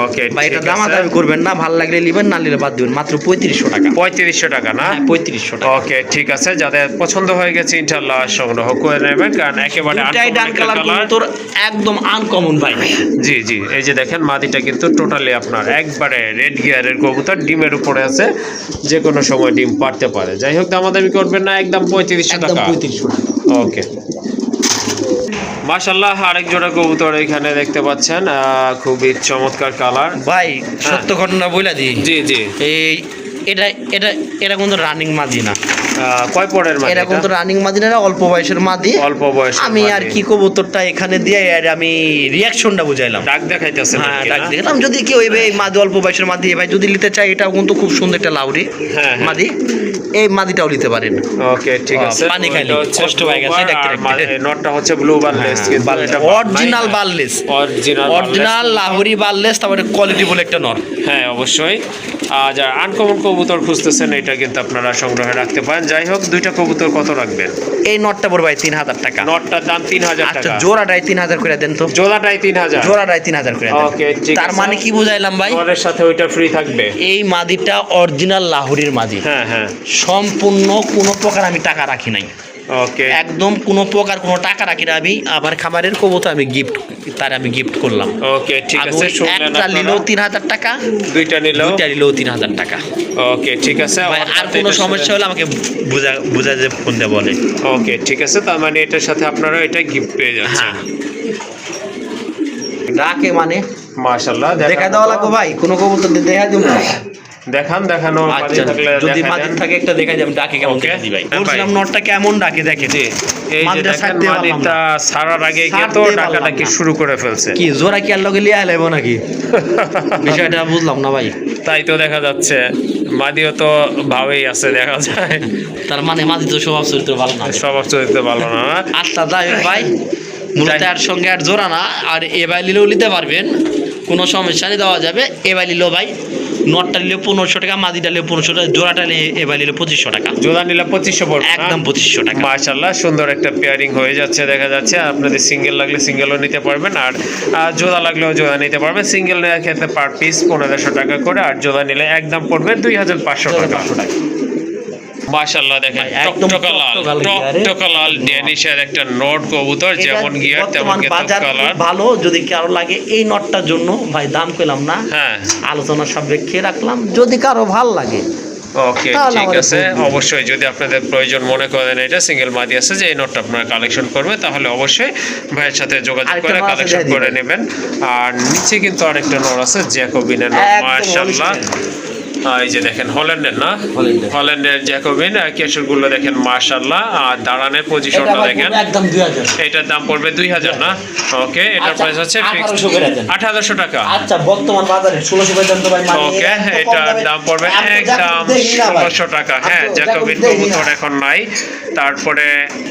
ওকে ভাই এটা দামাদামি করবেন না, ভালো লাগলে নেবেন, না নিলে বাদ দিবেন। মাত্র 3500 টাকা। 3500 টাকা না? 3500 টাকা। ওকে ঠিক আছে। যাদের পছন্দ হয়ে গেছে ইনশাআল্লাহ সংগ্রহ করে নেবেন, কারণ একেবারে দুইটাই ডান কালার কবুতর, একদম আনকমন ভাই। জি জি এই যে দেখেন মাদিটা কিন্তু টোটালি আপনার একবারে রেড গিয়ারের কবুতর, ডিমের উপরে আছে, যে কোনো সময় ডিম পারতে পারে। যাই হোক দামাদামি করবেন না, একদম 3500 টাকা। 3500 টাকা। ওকে মাশাআল্লাহ আরেক জোড়া কবুতর এখানে দেখতে পাচ্ছেন, খুবই চমৎকার কালার। ভাই সত্য ঘটনা বইলা দিই, জি জি এই এটা এটা এটা কিন্তু রানিং মাদি না। কয় পরের মাদি? এটা কিন্তু রানিং মাদি না, অল্প বয়সের মাদি। অল্প বয়স। আমি আর কি কবুতরটা এখানে দিয়ে আর আমি রিয়াকশনটা বুঝাইলাম, ডাক দেখাইতেছে। হ্যাঁ ডাক দেখলাম। যদি কেউ এই মাদি অল্প বয়সের মাদি ভাই যদি নিতে চাই, এটাও কিন্তু খুব সুন্দর একটা লাউরি মাদি, এই মাদিটাও নিতে পারেন। ওকে ঠিক আছে। পানি খাইলে কষ্ট হয়ে গেছে দেখতে দেখতে। নটটা হচ্ছে ব্লু বারলেস, কিন্তু এটা অরিজিনাল বারলেস, অরিজিনাল লাহোরি বারলেস, তারপরে কোয়ালিটি বলে একটা নর। হ্যাঁ অবশ্যই। যারা আনকমন কবুতর খুঁজতেছেন এটা কিন্তু আপনারা সংগ্রহে রাখতে পারেন। যাই হোক দুইটা কবুতর কত রাখবেন? এই নটটা পড়বে 3000 টাকা। নটটার দাম 3000 আচ্ছা টাকা। জোড়াটাই 3000 করে দেন তো। জোড়াটাই 3000? জোড়াটাই 3000 করে দেন। ওকে ঠিক আছে। তার মানে কি বুঝাইলাম ভাই? ওর সাথে ওইটা ফ্রি থাকবে। এই মাদিটা অরিজিনাল লাহোরির মাদি। হ্যাঁ হ্যাঁ সম্পূর্ণ কোনো প্রকার আমি টাকা রাখি নাই। ওকে একদম কোনো প্রকার কোনো টাকা রাখি না। আমি আমার খাবারের কবুতর আমি গিফট করলাম। ওকে ঠিক আছে। একটা নিলেও 3000 টাকা, দুইটা নিলেও 3000 টাকা। ওকে ঠিক আছে। আর কোনো সমস্যা হলে আমাকে বুঝা যে ফোন দিয়ে বলে। ওকে ঠিক আছে। তার মানে এটার সাথে আপনারা এটা গিফট পেয়ে যাচ্ছেন। ডাকে মানে মাশাআল্লাহ দেখা দেওয়া লাগবে ভাই, কোনো কবুতর দেখা দিব না। দেখানো আচ্ছা যদি মাদি থাকে একটা দেখাই দিই, ডাকে কেমন Okay. দেখি ভাই। হ্যাঁ ভাই। বলছিলাম নটটা কেমন ডাকে দেখে। জি এই যে মাদিটা দেখেন ছাড়তে পারলাম মাদিটা না। সারার আগে কিন্তু ছাড়তে টাকাটা পারলাম কি না। শুরু করে ফেলছে। কি জোড়া কি আর লগে লিয়া লাইব নাকি? বিষয়টা বুঝলাম না ভাই। তাই তো দেখা যাচ্ছে মাদিও তো ভাবেই আছে দেখা যায়। তার মানে মাদি তো স্বভাব চরিত্র ভালো না। স্বভাব চরিত্র ভালো না। আচ্ছা যাই হোক ভাই, মূলত আর সঙ্গে আর জোড়া না, আর এবার নিলেও নিতে পারবেন, কোনো সমস্যা নেই, দেওয়া যাবে। এবার নিলেও ভাই নটটা নিলে 1500 টাকা, মাদিটা নিলে 1500 টাকা, জোড়াটা নিলে এবার নিলে 2500 টাকা। জোড়া নিলে 2500 পড়বে একদম 2500 টাকা। মাশাআল্লাহ সুন্দর একটা পেয়ারিং হয়ে যাচ্ছে দেখা যাচ্ছে। আপনাদের সিঙ্গেল লাগলে সিঙ্গেলও নিতে পারবেন, আর জোড়া লাগলেও জোড়া নিতে পারবেন। সিঙ্গেল নেওয়ার ক্ষেত্রে পার পিস 1500 টাকা করে, আর জোড়া নিলে একদম পড়বে 2500 টাকা। মাশাআল্লাহ দেখেন টকটকা লাল ড্যানিশের একটা নট কবুতর, যেমন গিয়ার তেমন কালার। ভালো যদি কারো লাগে এই নটটার জন্য ভাই দাম কইলাম না, হ্যাঁ আলোচনা সাপেক্ষে রাখলাম, যদি কারো ভালো লাগে। ওকে ঠিক আছে। অবশ্যই যদি আপনাদের প্রয়োজন মনে করেন এটা সিঙ্গেল মাদি আছে যে এই নোটটা আপনারা কালেকশন করবে, তাহলে অবশ্যই ভাইয়ের সাথে যোগাযোগ করে কালেকশন করে নেবেন। আর নিচে কিন্তু আরেকটা নোট আছে জ্যাকোবিনের নোট। মাশাআল্লাহ এই যে দেখেন হল্যান্ডের না, হল্যান্ডের জ্যাকোবিন কেশরগুলো দেখেন মাশাআল্লাহ। আর দাঁড়ানোর পজিশনটা দেখেন, একদম 2000। এটার দাম পড়বে 2000 না? ওকে এটার প্রাইস হচ্ছে ফিক্সড 1800 টাকা। আচ্ছা বর্তমান বাজারে 1600 করে দেন তো ভাই। ওকে এটার দাম পড়বে একদম 1600 টাকা। হ্যাঁ জ্যাকোবিন কবুতর এখন নাই। তারপরে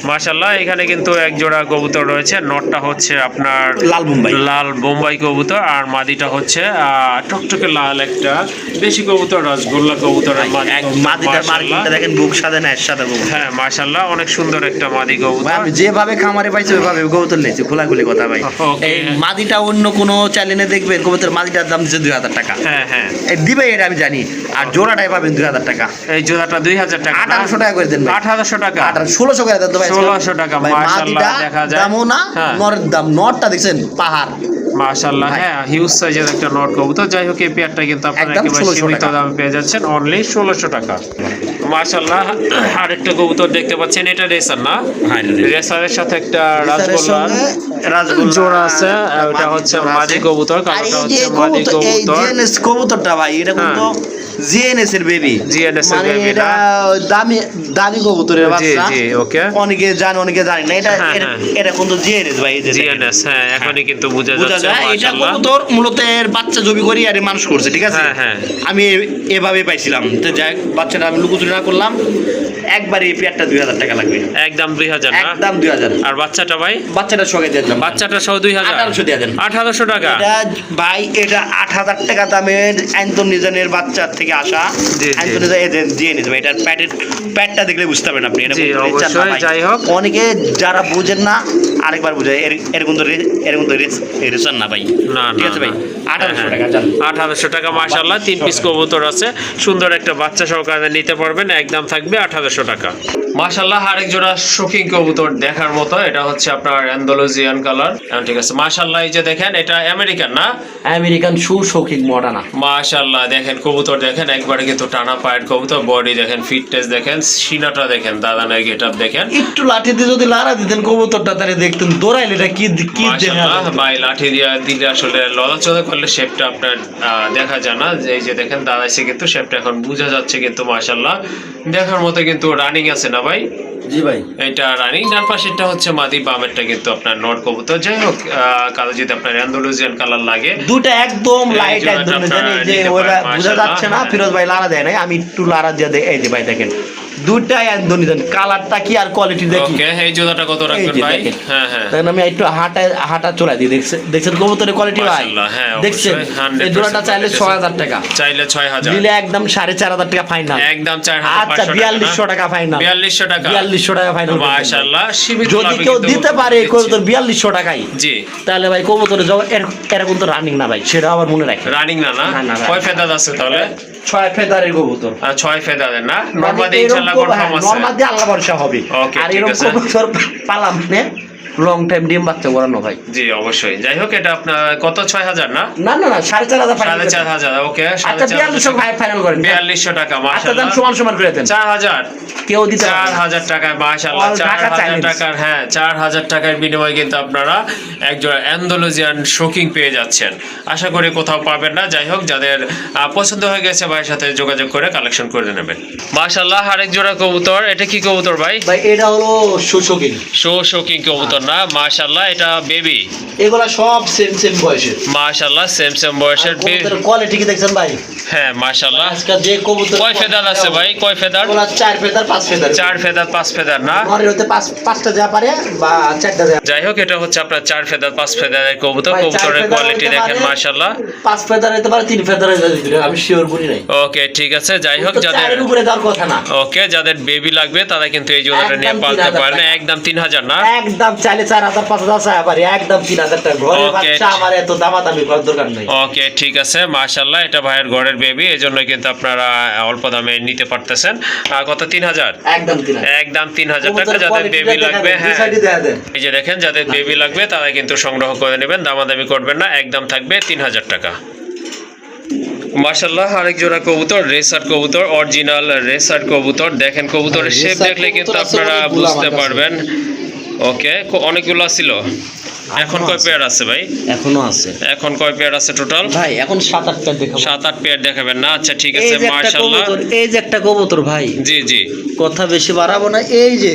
মাশাআল্লাহ এখানে কিন্তু এক জোড়া কবুতর রয়েছে। নটটা হচ্ছে আপনার লাল বোম্বাই কবুতর, আর মাদিটা হচ্ছে টকটকে লাল একটা দেশি কবুতর, রসগোল্লা কবুতরের মাদিটার মার্কিংটা দেখেন, বুক সাদা না এর সাদা বুক। হ্যাঁ মাশাআল্লাহ অনেক সুন্দর একটা মাদি কবুতর। আমি যেভাবে খামারে পাইছি ওইভাবে কবুতর লেছি, খোলাখুলি কথা ভাই। এই মাদিটা অন্য কোনো চ্যানেলে দেখবেন কবুতর মাদিটার দাম দিচ্ছে 2000 টাকা। হ্যাঁ হ্যাঁ দিবে এটা আমি জানি। আর জোড়াটাই পাবেন 2000 টাকা। এই জোড়াটা 2000 টাকা। 1800 টাকা করে দেন ভাই। 1800 টাকা। 1600 করে দেন তো ভাই। 1600 টাকা। মাশাআল্লাহ দেখা যায় দামও না, নরের দাম। নটটা দেখছেন পাহাড় মাশাআল্লাহ। হ্যাঁ হিউজ সাইজের একটা নট কবুতর। যাই হোক এই পেয়ারটা কিন্তু আপনারা একেবারে সীমিত দামে পেয়ে যাচ্ছেন, অনলি 1600 টাকা। মাশাআল্লাহ আরেকটা কবুতর দেখতে পাচ্ছেন, এটা রেসার না? হ্যাঁ, রেসারের সাথে একটা রাজগোল্লা জোড়া আছে, ওটা হচ্ছে মাদি কবুতর, কালোটা হচ্ছে মাদি কবুতর। জিএনএস কবুতরটা ভাই এটা কিন্তু জিএনএস এর বেবি, জিএনএস এর মানে বেবি এটা না? দামি দামি কবুতরের জি বাচ্চা। জি ওকে, অনেকে জানে অনেকে জানে না, এটা হ্যাঁ, এটা- হ্যাঁ। এটা কিন্তু জিএনএস ভাই, এই যে দেখেন। জিএনএস, হ্যাঁ এখনই কিন্তু বোঝা বোঝা যাচ্ছে যায় এটা মাশাআল্লাহ। কবুতর মূলত এর বাচ্চা জবি করি আর এ মানুষ করছে, ঠিক আছে? হ্যাঁ, হ্যাঁ। আমি এভাবে পাইছিলাম, তো যাই হোক, বাচ্চাটা আমি লুকোচুরি না করলাম, একবারে এই পেয়ারটা 2000 টাকা লাগবে, একদম 2000 না? একদম 2000। আর বাচ্চাটা ভাই? বাচ্চাটা সঙ্গে দিয়ে দিলাম, বাচ্চাটা সহ 2000, 1800 দিয়ে দেন। 1800 টাকা। এটা ভাই এটা 8000 টাকা দামের অ্যান্থনিজনের বাচ্চার থেকে আসা। জি, জি। অ্যান্থনিজন দিয়ে নিতে ভাই, এটার প্যাটটা দেখলে বুঝতে পারবেন আপনি, এটা জি, কোনো রেচার না অবশ্যই, ভাই। যাই হোক। অনেকে যারা বুঝেন না আরেকবার বুঝে, এরকম তো রেচার না ভাই, না ঠিক না, আছে ভাই, না। 1800 টাকা জান। 1800 টাকা মাশাআল্লাহ, 3 পিস কবুতর আছে, সুন্দর একটা বাচ্চা সহকারে নিতে পারবেন, একদম থাকবে 1800 টাকা। মাশাআল্লাহ আরেক জোড়া শৌখিন কবুতর দেখার মতো, এটা হচ্ছে আপনার অ্যান্ডালুজিয়ান কালার, ঠিক আছে মাশাআল্লাহ। এই যে দেখেন এটা আমেরিকান না? আমেরিকান শৌখিন মডার্না। মাশাআল্লাহ দেখেন কবুতর দেখেন, একবারে কিন্তু টানা পায়ের কবুতর, বডি দেখেন, ফিটনেস দেখেন, সিনাটা দেখেন, দাদানের গেটআপ দেখেন। একটু লাঠিতে যদি লাড়া দিতেন কবুতরটা, তাহলে দেখতেন দৌড়াইলে এটা কি কি মাশাআল্লাহ ভাই লাঠি দিয়ে দিলে আসলে লড়াচড়া করলে শেপটা আপনার দেখা যায় না। এই যে দেখেন দাঁড়াইছে কিন্তু শেপটা এখন বোঝা যাচ্ছে কিন্তু মাশাআল্লাহ দেখার মতো কিন্তু রানিং আছে না ভাই? জি ভাই, এটা রানিং। ডান পাশেরটা হচ্ছে মাদি, বামেরটা কিন্তু আপনার নট কবুতর। যাই হোক কালো যদি আপনার অ্যান্ডালুজিয়ান কালার লাগে, দুটো একদম এই লাইট, জোড়াটা একদম আপনারা জানি যে নিতে ওরা পারেন, বোঝা যাচ্ছে না। মাশাআল্লাহ। ফিরোজ ভাই লাড়া দেয় নাই, আমি একটু লাড়া দিয়ে এই যে ভাই দেখেন দুটাই একদম কালারটা কি আর কোয়ালিটি দেখি। ওকে এই জোড়াটা কত এই রাখবেন যে ভাই? দেখেন। হ্যাঁ হ্যাঁ দেখেন আমি একটু হাঁটা চলাই দিই, দেখছেন কবুতরের কোয়ালিটি ভাই, মাশাআল্লাহ, হ্যাঁ, দেখছেন? অবশ্যই, 100% এই জোড়াটা চাইলে quality 6000 টাকা, চাইলে 6000, দিলে একদম 4500 টাকা ফাইনাল। একদম আচ্ছা 4500 4200 টাকা ফাইনাল, 4200 টাকা, 4200 টাকা ফাইনাল। মাশাআল্লাহ সীমিত যদি লাভে কেউ কিন্তু দিতে পারে দিচ্ছি। কবুতর 4200 টাকায়, জি তাহলে ভাই কবুতরের এরকম তো রানিং না ভাই, সেটা আবার মনে রাখেন। রানিং না না? না, না, কয় ফেদার আছে তাহলে? 6 ফেদারের কবুতর, 6 ফেদারের না? মানে নরমাদি এরকম ইনশাআল্লাহ কনফার্ম আছে। নরমাদি আল্লাহ ভরসা হবে। Okay, আর ঠিক এরকম আছে। কবুতর পালাম মানে লং টাইম ডিম বাচ্চা করানো ভাই। জি অবশ্যই। যাই হোক এটা আপনার কত 6000 না? না না না 4500 ফাইনাল। 4500 ওকে। আচ্ছা 4200 ভাই ফাইনাল করেন। 4200 টাকা আচ্ছা মাশাআল্লাহ। দাম সমান সমান করে দেন। 4000 কেউ দিতে পারবে না। 4000 টাকায় মাশাআল্লাহ, All ঢাকা 4000 Chinese। টাকার, হ্যাঁ 4000 টাকার বিনিময়ে কিন্তু আপনারা একজোড়া অ্যান্ডালুজিয়ান শৌখিন পেয়ে যাচ্ছেন। আশা করি কোথাও পাবেন না। যাই হোক যাদের পছন্দ হয়ে গেছে ভাইয়ের সাথে যোগাযোগ করে কালেকশন করে নেবেন। মাশাআল্লাহ আরেক জোড়া কবুতর, এটা কি কবুতর ভাই? ভাই এটা হলো সুশোকিন। শৌখিন কবুতর না? মাশাআল্লাহ এটা বেবি, এগুলা সব সেম বয়সের। মাশাআল্লাহ সেম বয়সের বেবি। কবুতরের কোয়ালিটি কি দেখছেন ভাই? হ্যাঁ মাশাআল্লাহ। আজকে যে কবুতর কয় ফেদার আছে ভাই? কয় ফেদার? এগুলা 4 ফেদার 5 ফেদার। 4 ফেদার 5 ফেদার না? নরের হতে 5টা যা পারে বা 4টা যা। যাই হোক এটা হচ্ছে আপনার 4 ফেদার 5 ফেদারের কবুতর। ভাই, 4 কবুতরের ফেদার কোয়ালিটি হতে দেখেন পারে, মাশাআল্লাহ। 5 ফেদার হতে পারে, 3 ফেদার হতে পারে, আমি শিওর বলি নাই। ওকে ঠিক আছে। যাই হোক তো যাদের 4 এর উপরে যাওয়ার কথা না। ওকে যাদের বেবি লাগবে তারা কিন্তু এই জোড়াটা নিয়ে একদম পালতে 3000 পারেন। টাকা। একদম 3000 না? একদম চাইলে 4000 5000 চাই পারি, একদম 3000 টাকা। ঘরের Okay. বাচ্চা আমার এত দামাদামি করার দরকার নেই। ওকে ঠিক আছে মাশাআল্লাহ। এটা ভাইয়ের ঘরের বেবি, এজন্য কিন্তু আপনারা অল্প দামে নিতে পারতেছেন। কত? 3000? একদম 3000। একদম 3000 টাকা। কবুতরের যাদের quality বেবি দেখা লাগবে, দেন, দুই হ্যাঁ সাইডে দেখা দেন। এই যে দেখেন যাদের বেবি লাগবে তারা কিন্তু সংগ্রহ করে নেবেন, দামাদামি করবেন না, একদম থাকবে 3000 টাকা। মাশাআল্লাহ আরেক জোড়া কবুতর, রেসার কবুতর, অরিজিনাল রেসার কবুতর। দেখেন কবুতরের হ্যাঁ, শেপ রেসার দেখলে কিন্তু কবুতর আছে আপনারা অনেকগুলো বুঝতে আমার কাছে। পারবেন। ওকে অনেকগুলো ছিল, এখন কয় পেয়ার আছে ভাই? এখনো আছে এখন কয় পেয়ার আছে টোটাল? ভাই, এখন 7-8টা দেখাবো। 7-8 পেয়ার দেখাবেন না? আচ্ছা ঠিক এই আছে যে একটা মাশাআল্লাহ। কবুতর, এই যে একটা কবুতর ভাই, জি জি কথা বেশি বাড়াবো না। এই যে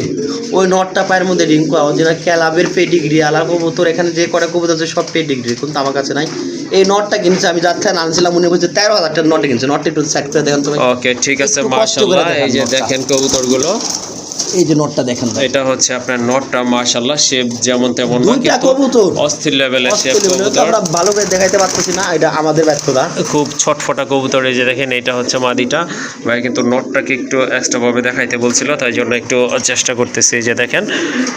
ওই নটটা পায়ের মধ্যে রিঙ্কু অরিজিনাল ক্যালাবের পেডিগ্রি আলা কবুতর। এখানে যে কটা কবুতর আছে সব পেডিগ্রি, কিন্তু আমার কাছে নাই। এই নটটা কিনছে আমি যাচ্ছে আনছিলাম, মনে করছে 13,000 টাকার নটটা কিনছে। নটটা একটু চেক করে দেখেন তো ভাই। ওকে ঠিক আছে একটু কষ্ট করে মাশাআল্লাহ। দেখান এই যে নটটা। দেখেন কবুতরগুলো, এই যে নটটা দেখেন ভাই, এটা হচ্ছে আপনার নটটা মাশাআল্লাহ, শেপ যেমন তেমন না, দুইটা কিন্তু কবুতর অস্থির লেভেলের শেপ অস্ট্রেলিয়া তো কবুতর, আমরা ভালো করে দেখাইতে পারতেছি না, এটা আমাদের ব্যর্থতা। খুব ছটফটা কবুতর। এই যে দেখেন এটা হচ্ছে মাদিটা, ভাই কিন্তু নটটাকে একটু এক্সট্রা ভাবে দেখাইতে বলছিল, তাই জন্য একটু চেষ্টা করতেছি। এই যে দেখেন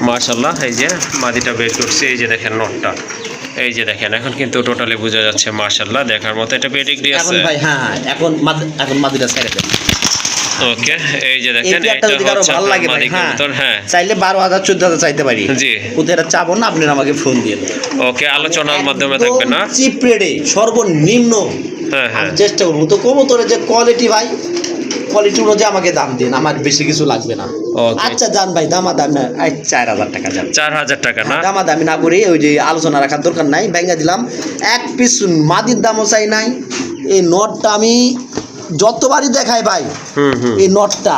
মাশাআল্লাহ, এই যে মাদিটা বের করছি, এই যে দেখেন নটটা, এই যে দেখেন এখন কিন্তু টোটালি বোঝা যাচ্ছে মাশাআল্লাহ দেখার মতো। এটা পেডিগ্রি এখন আছে। ভাই হ্যাঁ এখন মাদিটা ছেড়ে দেন। ওকে এই যে এই দেখেন পেয়ারটা এটা যদি কারো হচ্ছে ভালো লাগে আপনার ভাই, মাদি কবুতর। হ্যাঁ চাইলে 12,000 14,000 চাইতে পারি। জি কিন্তু এটা চাবো না, আপনি আমাকে ফোন দিয়ে ওকে আলোচনার মাধ্যমে থাকবে না? চিপ রেটে সর্বনিম্ন হ্যাঁ হ্যাঁ আমি চেষ্টা করবো। তো কবুতরের যে কোয়ালিটি ভাই, কোয়ালিটি অনুযায়ী আমাকে দাম দিন, আমার বেশি কিছু লাগবে না। Okay. আচ্ছা যান ভাই, দাম না 4000 টাকা যান। 4000 টাকা না? দামি না করি, ওই যে আলোচনা রাখার দরকার নাই, ব্যাঙ্গা দিলাম। এক পিস মাদির দামও চাই নাই। এই নটটা আমি যতবারই দেখাই ভাই, এই নটটা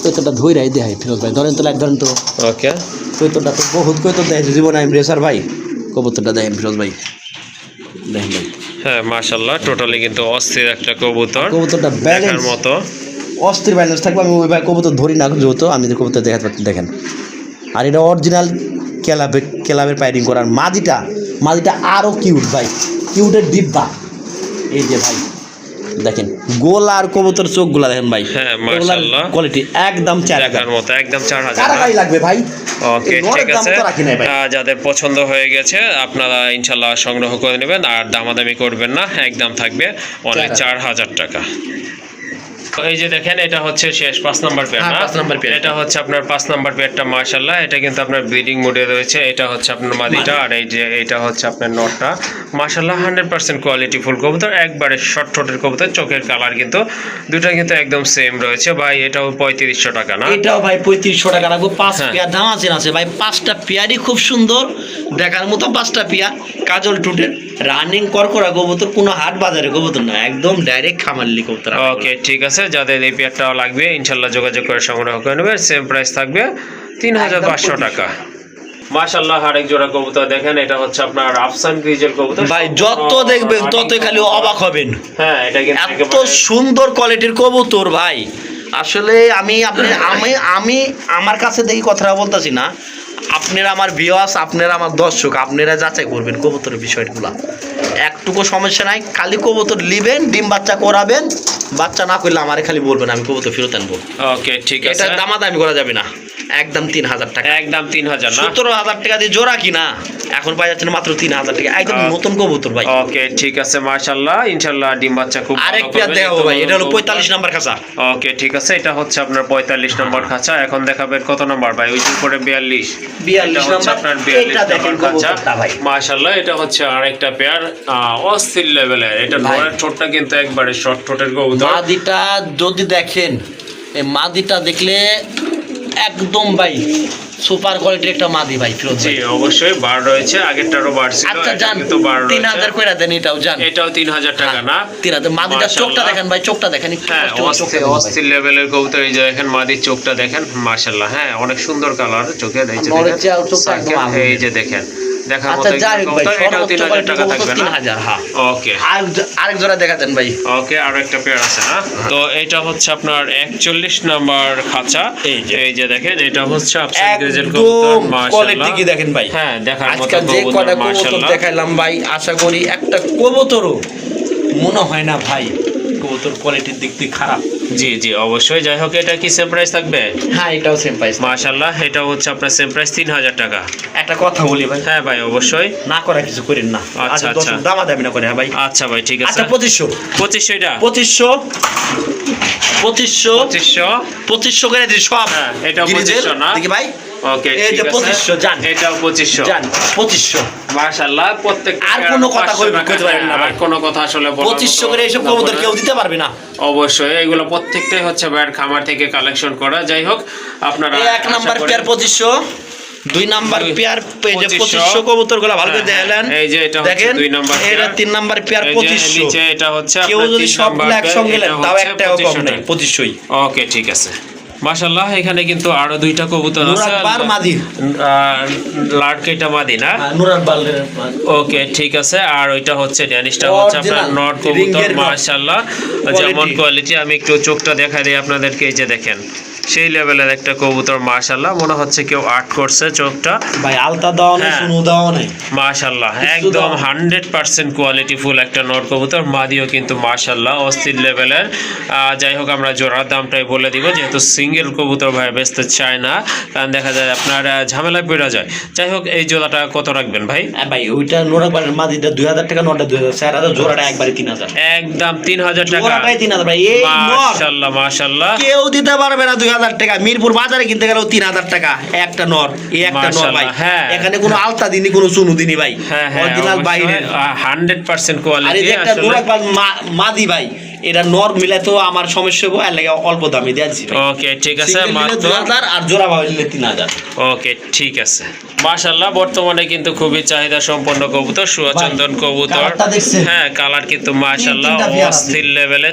কতটা ধৈরাই দেখাই ফিরোজ ভাই, ধরেন তো ধরেন তো, ওকে, কতটা তো বহুত কত দেয় জীবনে আমি রেসার ভাই, কবুতরটা দেয় ফিরোজ ভাই, দেখেন ভাই। হ্যাঁ মাশাআল্লাহ, টোটালি কিন্তু অস্থির একটা কবুতর, কবুতরটা দেখার ব্যালেন্স মতো। অস্থির ব্যালেন্স থাকবে। আমি ওই ভাই কবুতর ধরি না যেহেতু, আমি কবুতর দেখাতে পারছি, দেখেন। আর এটা অরিজিনাল ক্লাবের পাইরিং করার। মাদিটা আরও কিউট ভাই, কিউটের ডিব্বা। এই যে ভাই দেখেন গোল আর কবুতর চোখগুলা দেখেন ভাই, হ্যাঁ মাশাআল্লাহ, কোয়ালিটি একদম দেখার মতো, একদম 4000 টাকাই লাগবে ভাই। ওকে ঠিক আছে, যাদের পছন্দ হয়ে গেছে আপনারা ইনশাল্লাহ সংগ্রহ করে নেবেন, আর দামাদামি করবেন না, একদম থাকবে অনলি 4000 টাকা। এই যে দেখেন, এটা হচ্ছে শেষ 5 নাম্বার পেয়ার না? 5 নাম্বার পেয়ার। এটা হচ্ছে আপনার 5 নাম্বার পেয়ারটা মাশাআল্লাহ, এটা কিন্তু আপনার ব্রিডিং মোডে রয়েছে। এটা হচ্ছে আপনার মাদিটা, আর এই যে এটা হচ্ছে আপনার নটটা। মাশাআল্লাহ 100% কোয়ালিটি ফুল কবুতর, একবারে শর্ট ঠোঁটের কবুতর, চোখের কালার কিন্তু দুটো কিন্তু একদম সেম রয়েছে ভাই। এটাও 3500 টাকা না? এটাও ভাই 3500 টাকা রাখবো। 5 হ্যাঁ। পেয়ার দাম আছে ভাই, 5টা পেয়ারই খুব সুন্দর দেখার মতো। 5টা পেয়ার কাজল টুটের রানিং করকরা কবুতর, কোনো হাট বাজারে কবুতর না, একদম ডাইরেক্ট খামারলি কবুতর। ওকে ঠিক আছে, যাদের এই পেয়ারটাও লাগবে ইনশাল্লাহ যোগাযোগ করে সংগ্রহ করে নেবেন। সেম প্রাইস থাকবে 3500 টাকা। মাশাআল্লাহ আরেক জোড়া কবুতর দেখেন, এটা হচ্ছে আপনার আফসান গ্রিজেল কবুতর ভাই যত দেখবেন ততই খালি অবাক হবেন। হ্যাঁ এটা কিন্তু এত একেবারে সুন্দর কোয়ালিটির কবুতর ভাই। আসলে আমি আমার কাছে দেখি কথাটা বলতেছি না, আপনারা আমার ভিউয়ার্স, আপনারা আমার দর্শক, আপনারা যাচাই করবেন কবুতরের বিষয়গুলো। একটুকু সমস্যা নাই, খালি কবুতর নেবেন, ডিম বাচ্চা করাবেন, বাচ্চা না করলে আমারে খালি বলবেন, আমি কবুতর ফেরত আনবো। ওকে ঠিক আছে, এটা দামাদামি করা যাবে না, একদম 3000 টাকা। একদম 3000 না? 17000 টাকা দিয়ে জোড়া কিনা, এখন পাই যাচ্ছেন মাত্র 3000 টাকা, একদম নতুন কবুতর ভাই। ওকে ঠিক আছে মাশাআল্লাহ, ইনশাআল্লাহ ডিম বাচ্চা খুব আরেক ভালো পেয়ার করবে, দেখাবো যেহেতু ভাই, এটা হলো কবুতর। 45 নাম্বার খাঁচা। ওকে ঠিক আছে, এটা হচ্ছে আপনার 45 নম্বর খাঁচা। এখন দেখাবেন কত নম্বর ভাই? ওই যে উপরে 42 42 এটা হচ্ছে নাম্বার। আপনার এটা 42 দেখেন নম্বর খাঁচা কবুতরটা ভাই। মাশাআল্লাহ, এটা হচ্ছে আরেকটা পেয়ার অস্থির লেভেলের। এটা ভাই। নরের ঠোঁটটা কিন্তু একবারে শর্ট ঠোঁটের কবুতর। মাদিটা যদি দেখেন, এই মাদিটা দেখলে একদম ভাই সুপার কোয়ালিটির একটা মাদি ভাই ফিরোজ জি ভাই। অবশ্যই বার রয়েছে, আগেরটারও বার ছিল, আচ্ছা এটা জান, কিন্তু বার 3000 রয়েছে। কইরা দেন, এটাও জান। এটাও 3000 টাকা না? 3000। মাদিটার চোখটা মাশাআল্লাহ। দেখেন ভাই, চোখটা দেখেন একটু হ্যাঁ কষ্ট করে চোখটা অস্থির দেখেন ভাই। অস্থির লেভেলের কবুতর। এই যে দেখেন মাদির চোখটা দেখেন মাশাআল্লাহ, হ্যাঁ অনেক সুন্দর কালার চোখের। এই যে নরের দেখেন চেয়ে চোখটা একদম সার্কেল, আগুন। এই যে দেখেন দেখার মতো আচ্ছা একদম যাই হোক ভাই, কবুতর। এটাও সর্বোচ্চ 3000 টাকা কোয়ালিটির থাকবে না? 3000। হ্যাঁ ওকে আরেক জোড়া দেখা দেন ভাই। ওকে আরো একটা পেয়ার আছে না? তো এটা হচ্ছে আপনার 41 নাম্বার খাঁচা। এই যে দেখেন, এটা হচ্ছে আফসান গ্রিজেল কবুতর একদম মাশাআল্লাহ। কোয়ালিটি কি দেখেন ভাই। হ্যাঁ দেখার মতো আজকাল যে কবুতর কটা কবুতর মাশাআল্লাহ। দেখাইলাম ভাই, আশা করি একটা কবুতরও মনে হয় না ভাই কবুতর কোয়ালিটির দিক থেকে খারাপ। জি জি অবশ্যই। যাই হোক, এটা কি সেম প্রাইস থাকবে? হ্যাঁ এটাও সেম প্রাইস। মাশাআল্লাহ, এটা হচ্ছে আপনার সেম প্রাইস 3000 টাকা। একটা কথা বলি ভাই, হ্যাঁ ভাই অবশ্যই। না করা কিছু করেন না। আচ্ছা, আচ্ছা। দামাদামি না করে। হ্যাঁ ভাই। আচ্ছা ভাই ঠিক আছে। আচ্ছা 2500 2500 এটা 2500 করে দিই সব। হ্যাঁ, এটাও গিরিজের। 2500 না? দেখি ভাই, ওকে এই যে ঠিক আছে। 2500 জান। এটাও 2500 জান 2500। মাশাআল্লাহ। প্রত্যেক আর কোনো কথা কইতে পারেন না ভাই। আর কোনো কথা আসলে বলার 2500 মতো করে এইসব না কবুতর বলে। কেউ দিতে পারবে না। অবশ্যই এগুলো প্রত্যেকটাই হচ্ছে ভাইয়ের খামার থেকে কালেকশন করা। যাই হোক আপনারা এই এক আশা নাম্বার করি- পেয়ার 2500, দুই নাম্বার পেয়ার এই যে 2500 কবুতরগুলো ভালো করে দেখালেন। এই যে এটা হচ্ছে দেখেন, দুই নাম্বার পেয়ার। এটা তিন নাম্বার পেয়ার এই যে 2500। নিচে এটা হচ্ছে কেউ আপনার যদি তিন সবগুলো নাম্বার একসঙ্গে পেয়ার, নেন এটা তাও হচ্ছে একটাও কম 2500 নেই, 2500ই। ওকে ঠিক আছে। মাশাআল্লাহ, এখানে কিন্তু আরো দুইটা কবুতর আছে। নুরাকবার মাদি। লাড়কেটা মাদি না? নুরার বালের ওকে ঠিক আছে। আর ওইটা হচ্ছে ড্যানিশটা হচ্ছে আপনার Original নট কবুতর রিংয়ের নট। মাশাআল্লাহ, Quality। যেমন কোয়ালিটি। আমি একটু চোখটা দেখাই দিই আপনাদেরকে। এই যে দেখেন সেই লেভেলের একটা কবুতর মাশাআল্লাহ, মনে হচ্ছে কেউ আর্ট করছে চোখটা। ভাই আলতা দাও না, হ্যাঁ। শুনু দাও না। মাশাআল্লাহ কিছু একদম দাও। 100% কোয়ালিটি ফুল একটা নট কবুতর। মাদিও কিন্তু মাশাআল্লাহ অস্থির লেভেলের। যাই হোক আমরা জোড়ার দামটাই বলে দিব, যেহেতু সিঙ্গেল কবুতর ভাই বেচতে চায় না, কারণ দেখা যায় আপনার ঝামেলায় পড়ে যায়। যাই হোক এই জোড়াটা কত রাখবেন ভাই? ভাই ওইটা নুরাকবারের মাদিটা 2000 টাকা, নটা 2000, 4000, জোড়াটা একবারে 3000। একদম 3000 টাকা। জোড়াটাই 3000 ভাই। এই নট মাশাআল্লাহ মাশাআল্লাহ। কেউ দিতে পারবে না 2000 টাকা। মিরপুর বাজারে কিনতে গেলেও 3000 টাকা একটা নর। এই একটা নর ভাই। মাশাআল্লাহ, হ্যাঁ। এখানে কোনো আলতা দিনি, কোনো চুনু দিনি ভাই। হ্যাঁ হ্যাঁ অরিজিনাল বাইরে। 100% আর এই কোয়ালিটি যে একটা আসলে। নুরাকবার মাদি ভাই, এটা নর মিলে তো আমার সমস্যা হবো, এর লাগে অল্প দামে দিয়ে দিচ্ছি ভাই। ওকে ঠিক আছে, Single নিলে মাত্র 2000 আর জোড়া ভাবে নিলে 3000। ওকে ঠিক আছে। মাশাআল্লাহ, বর্তমানে কিন্তু খুবই চাহিদা সম্পন্ন কবুতর, সুচন্দন কবুতর। কালারটা দেখছেন? হ্যাঁ, কালার কিন্তু মাশাআল্লাহ তিনটা পেয়ার আছে। অস্থির লেভেলে।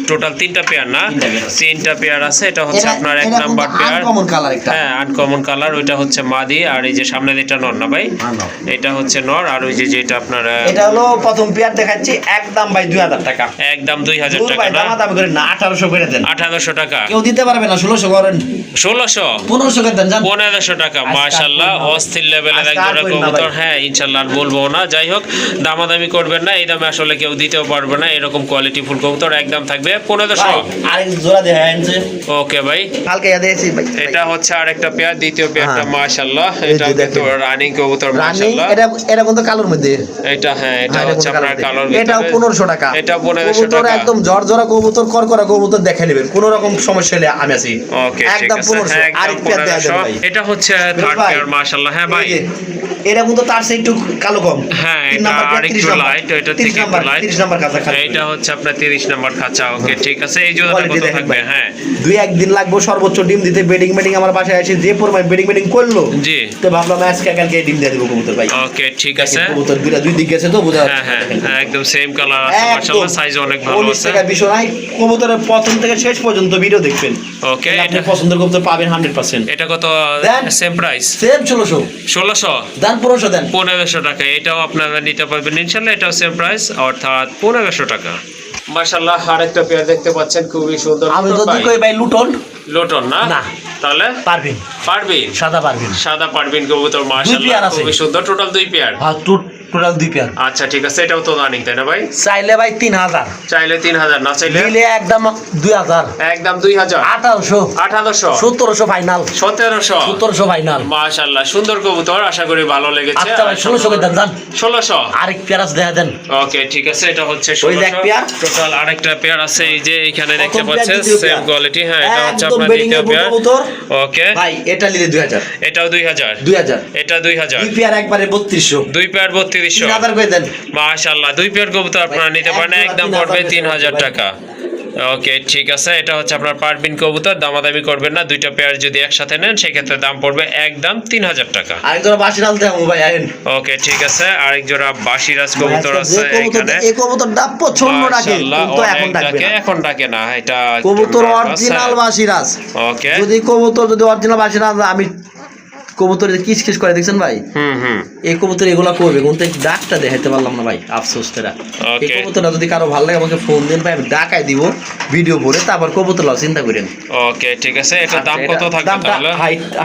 টোটাল 3টা পেয়ার না? তিনটা পেয়ার আছে। 3টা পেয়ার আছে। এটা হচ্ছে আপনার এক এটা নাম্বার কিন্তু পেয়ার। uncommon color একটা। হ্যাঁ, আনকমন কালার। ওইটা হচ্ছে মাদি, আর এই যে সামনে যেটা নর না ভাই? হ্যাঁ, নর। এটা হচ্ছে নর, আর ওই যে যেটা আপনার এটা হলো প্রথম পেয়ার দেখাচ্ছি, একদম ভাই 2000 টাকা। একদম 2000 দূর টাকা ভাই, না? দামাদামি করে না, 1800 করে দেন। 1800 টাকা। কেউ দিতে পারবে না, 1600 করেন, 1600 1500 করে দেন, জান। 1500 টাকা। আজকে মাশাআল্লাহ, আর করবেন না। অস্থির লেভেলের আজকে এক আর জোড়া করবেন না কবুতর। ভাই। হ্যাঁ, ইনশাআল্লাহ আর বলবো না। যাই হোক, দামাদামি করবেন না, এই দামে আসলে কেউ দিতেও পারবে না। এরকম কোয়ালিটি ফুল কবুতর একদম থাকবে 1500। ভাই, আরেক জোড়া দেখায় আনছে। ওকে ভাই, কালকে দিয়েছি ভাই। এটা হচ্ছে আরেকটা পেয়ার, দ্বিতীয় পেয়ারটা। হ্যাঁ। মাশাআল্লাহ, এই এটা যে কিন্তু দেখেন। রানিং কবুতর। রানিং, মাশাআল্লাহ, এটা কিন্তু কালোর মধ্যে। এটা হ্যাঁ, এটা হ্যাঁ, হচ্ছে এটা আপনার কোনো কালোর কালার নেই। এটাও ভিতরে। 1500 টাকা। এটা 1500 কবুতর টাকা। একদম জর্জরা কবুতর, করকরা কবুতর দেখে নেবেন, কোনো রকম সমস্যা হলে আমি আছি। ওকে ঠিক একদম আছে। 1500। হ্যাঁ, একদম আরেক পেয়ার দেয়া দেন 1500। ভাই। এটা হচ্ছে থার্ড ভাই, পেয়ার। মাশাআল্লাহ, হ্যাঁ ভাই। এই যে, এটা কিন্তু তার চেয়ে একটু কালো কম। হ্যাঁ, তিন এটা নাম্বার পেয়ার, আরেকটু 30 নাম্বার। লাইট, এটা 30 থেকে একটু নাম্বার, লাইট। 30 নাম্বার কাঁচা খালি। এইটা হচ্ছে আপনার 30 নাম্বার খাঁচা। ওকে ঠিক আছে, এই জোড়াটা Quality কত দেখেন থাকবে? ভাই। হ্যাঁ, 2-1 দিন লাগবে সর্বোচ্চ ডিম দিতে। বেডিং আমার বাসায় এসে যে পরিমাণ বেডিং করলো, জি। তো ভাবলাম আজকে কালকে ডিম দিয়ে দেবো কবুতর ভাই। ওকে ঠিক আছে। কবুতর দুই দিক গেছে তো বোঝা হ্যাঁ হ্যাঁ, যাচ্ছে। একদম সেম কালার আছে। মাশাআল্লাহ, সাইজ অনেক ভালো আছে। বিষয় নাই, কবুতরের প্রথম থেকে শেষ পর্যন্ত ভিডিও দেখবেন। ওকে, আপনি এটা পছন্দের কবুতর পাবেন 100%। এটা কত? দেন। Same price same 1600 1600। দেন, 1500 দেন। 1500 টাকা। এটাও আপনারা নিতে পারবেন ইনশাআল্লাহ। এটাও সেম প্রাইস, অর্থাৎ 1500 টাকা। মাশাআল্লাহ, আরেকটা পেয়ার দেখতে পাচ্ছেন, খুবই সুন্দর। আমি লুটন যদি ভাই। কই ভাই লুটন, লুটন না? না। তাহলে পারবেন, পারবিন। সাদা পারবেন। সাদা পারবিন কবুতর। পেয়ার মাশাআল্লাহ, আছে। খুবই সুন্দর। Total 2 pair. হ্যাঁ, টোটাল 2 পেয়ার। আচ্ছা ঠিক আছে, এটাও তো রানিং তাই না ভাই? চাইলে ভাই 3000, চাইলে 3000, না চাইলে দিলে একদম 2000, একদম 2000, 1800, 1800, 1700 ফাইনাল, 1700। 1700 ফাইনাল। মাশাআল্লাহ, সুন্দর কবুতর। আশা করি ভালো লেগেছে। আচ্ছা ভাই, 1600 করে দেন, জান। 1600। আরেক পেয়ার আছে, দেখা দেন। ওকে ঠিক আছে, এটা হচ্ছে ওই যে এক 1600। পেয়ার। টোটাল আরেকটা পেয়ার আছে, এই যে এখানে দেখতে প্রথম পেয়ার, পাচ্ছেন, দ্বিতীয় সেম পেয়ার। কোয়ালিটি। হ্যাঁ, এটা হচ্ছে একদম আপনার বেডিং দ্বিতীয় এর পেয়ার। কবুতর। ওকে, ভাই এটা নিলে 2000, এটাও 2000, 2000। এটা 2000। দুই পেয়ার একবারে 3200, 2 পেয়ার 3200। 3000 করে দেন। মাশাআল্লাহ, 2 পেয়ার কবুতর আপনারা নিতে পারেন, এক জোড়া একদম 3000 পড়বে করে 3000 ভাই। টাকা। ওকে ঠিক আছে, এটা হচ্ছে আপনার পারবিন কবুতর। দামাদামি করবেন না, 2টা পেয়ার যদি একসাথে নেন সেক্ষেত্রে দাম পড়বে একদম 3000 টাকা। আরেক জোড়া বাসি আনতে হবে ভাই, আইন। ওকে ঠিক আছে, আরেক জোড়া বাসিরাজ কবুতর আজকে আছে যে কবুতর, এখানে। এই কবুতরটা প্রচন্ড ডাকে, মাশাআল্লাহ, কিন্তু এখন অনেক ডাকবে ডাকে, না। এখন ডাকে না। এটা একটু কবুতর nervous, অরিজিনাল হ্যাঁ। বাসিরাজ। ওকে, যদি কবুতর যদি অরিজিনাল বাসিরাজ, আমি কবুতর কিস করে দেখছেন ভাই, হুম। এই কবুতর এগুলা করবে, কিন্তু এই ডাকটা দেখাইতে পারলাম না ভাই, আফসোস তেরা। এই Okay. কবুতরটা যদি কারো ভালো লাগে আমাকে ফোন দেন ভাই, আমি ডাকাই দিব ভিডিও করে, তারপর কবুতর চিন্তা করেন। ওকে ঠিক আছে, এটা দাম কত থাকবে দামটা তাহলে?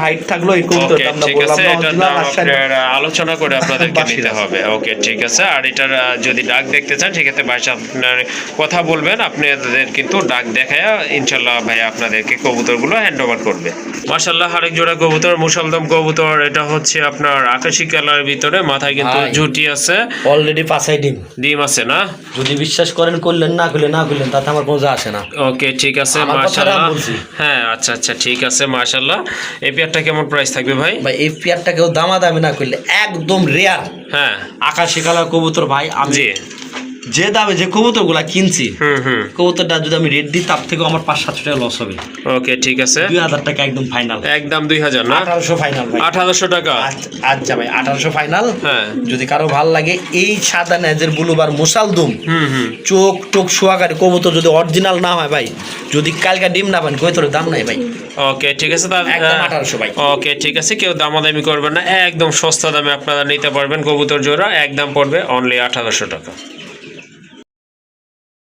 হাইট থাকলো, এই কবুতর ওকে দামটা ঠিক বললাম আছে, না, এটার original দাম রাজশাহী। আপনার আলোচনা করে আপনাদেরকে নিতে বাসিরাজ। হবে। ওকে ঠিক আছে, আর এটার যদি ডাক দেখতে চান সেক্ষেত্রে ভাই আপনার কথা বলবেন, আপনাদের কিন্তু ডাক দেখায় ইনশাল্লাহ ভাই আপনাদেরকে কবুতরগুলো হ্যান্ড ওভার করবে। মাশাআল্লাহ, আরেক জোড়া কবুতর, মুসলদম কবুতর। এটা হচ্ছে আপনার আকাশী কালারের ভিতরে, মাথায় কিন্তু ভাই। ঝুটি আছে, অলরেডি 5 ডিম। ডিম আছে না? যদি বিশ্বাস করেন করলেন, না করলেন তাতে আমার কোনো যা আসে না। ওকে ঠিক আছে, আমার কথাটা মাশাআল্লাহ। বলছি। হ্যাঁ আচ্ছা ঠিক আছে, মাশাআল্লাহ। এই পেয়ারটা কেমন প্রাইস থাকবে ভাই? ভাই এই পেয়ারটা কেউ দামাদামি না করলে একদম রেয়ার হ্যাঁ আকাশী কালার কবুতর ভাই। আমি জি, যে দামে যে কবুতরগুলা কিনছি, হুম। কবুতরটা যদি আমি রেট দিই তার থেকে আমার 500-700 টাকা লস হবে। ওকে ঠিক আছে, 2000 টাকা একদম ফাইনাল, একদম 2000 না? 1800 ফাইনাল ভাই। 1800 টাকা। আচ্ছা ভাই, 1800 ফাইনাল। হ্যাঁ, যদি কারো ভাল লাগে, এই সাদা নেজের বুলুবার মুসালদুম, হুম। চোখ টোক সোয়াগারি কবুতর যদি অরিজিনাল না হয় ভাই, যদি কালকে ডিম না পান, কবুতরের দাম নাই ভাই, ওকে ঠিক আছে, একদম 1800 ভাই। ওকে ঠিক আছে, কেউ দামাদামি করবেন না, একদম সস্তা দামে আপনারা নিতে পারবেন কবুতর জোড়া, একদম পড়বে অনলি 1800 টাকা।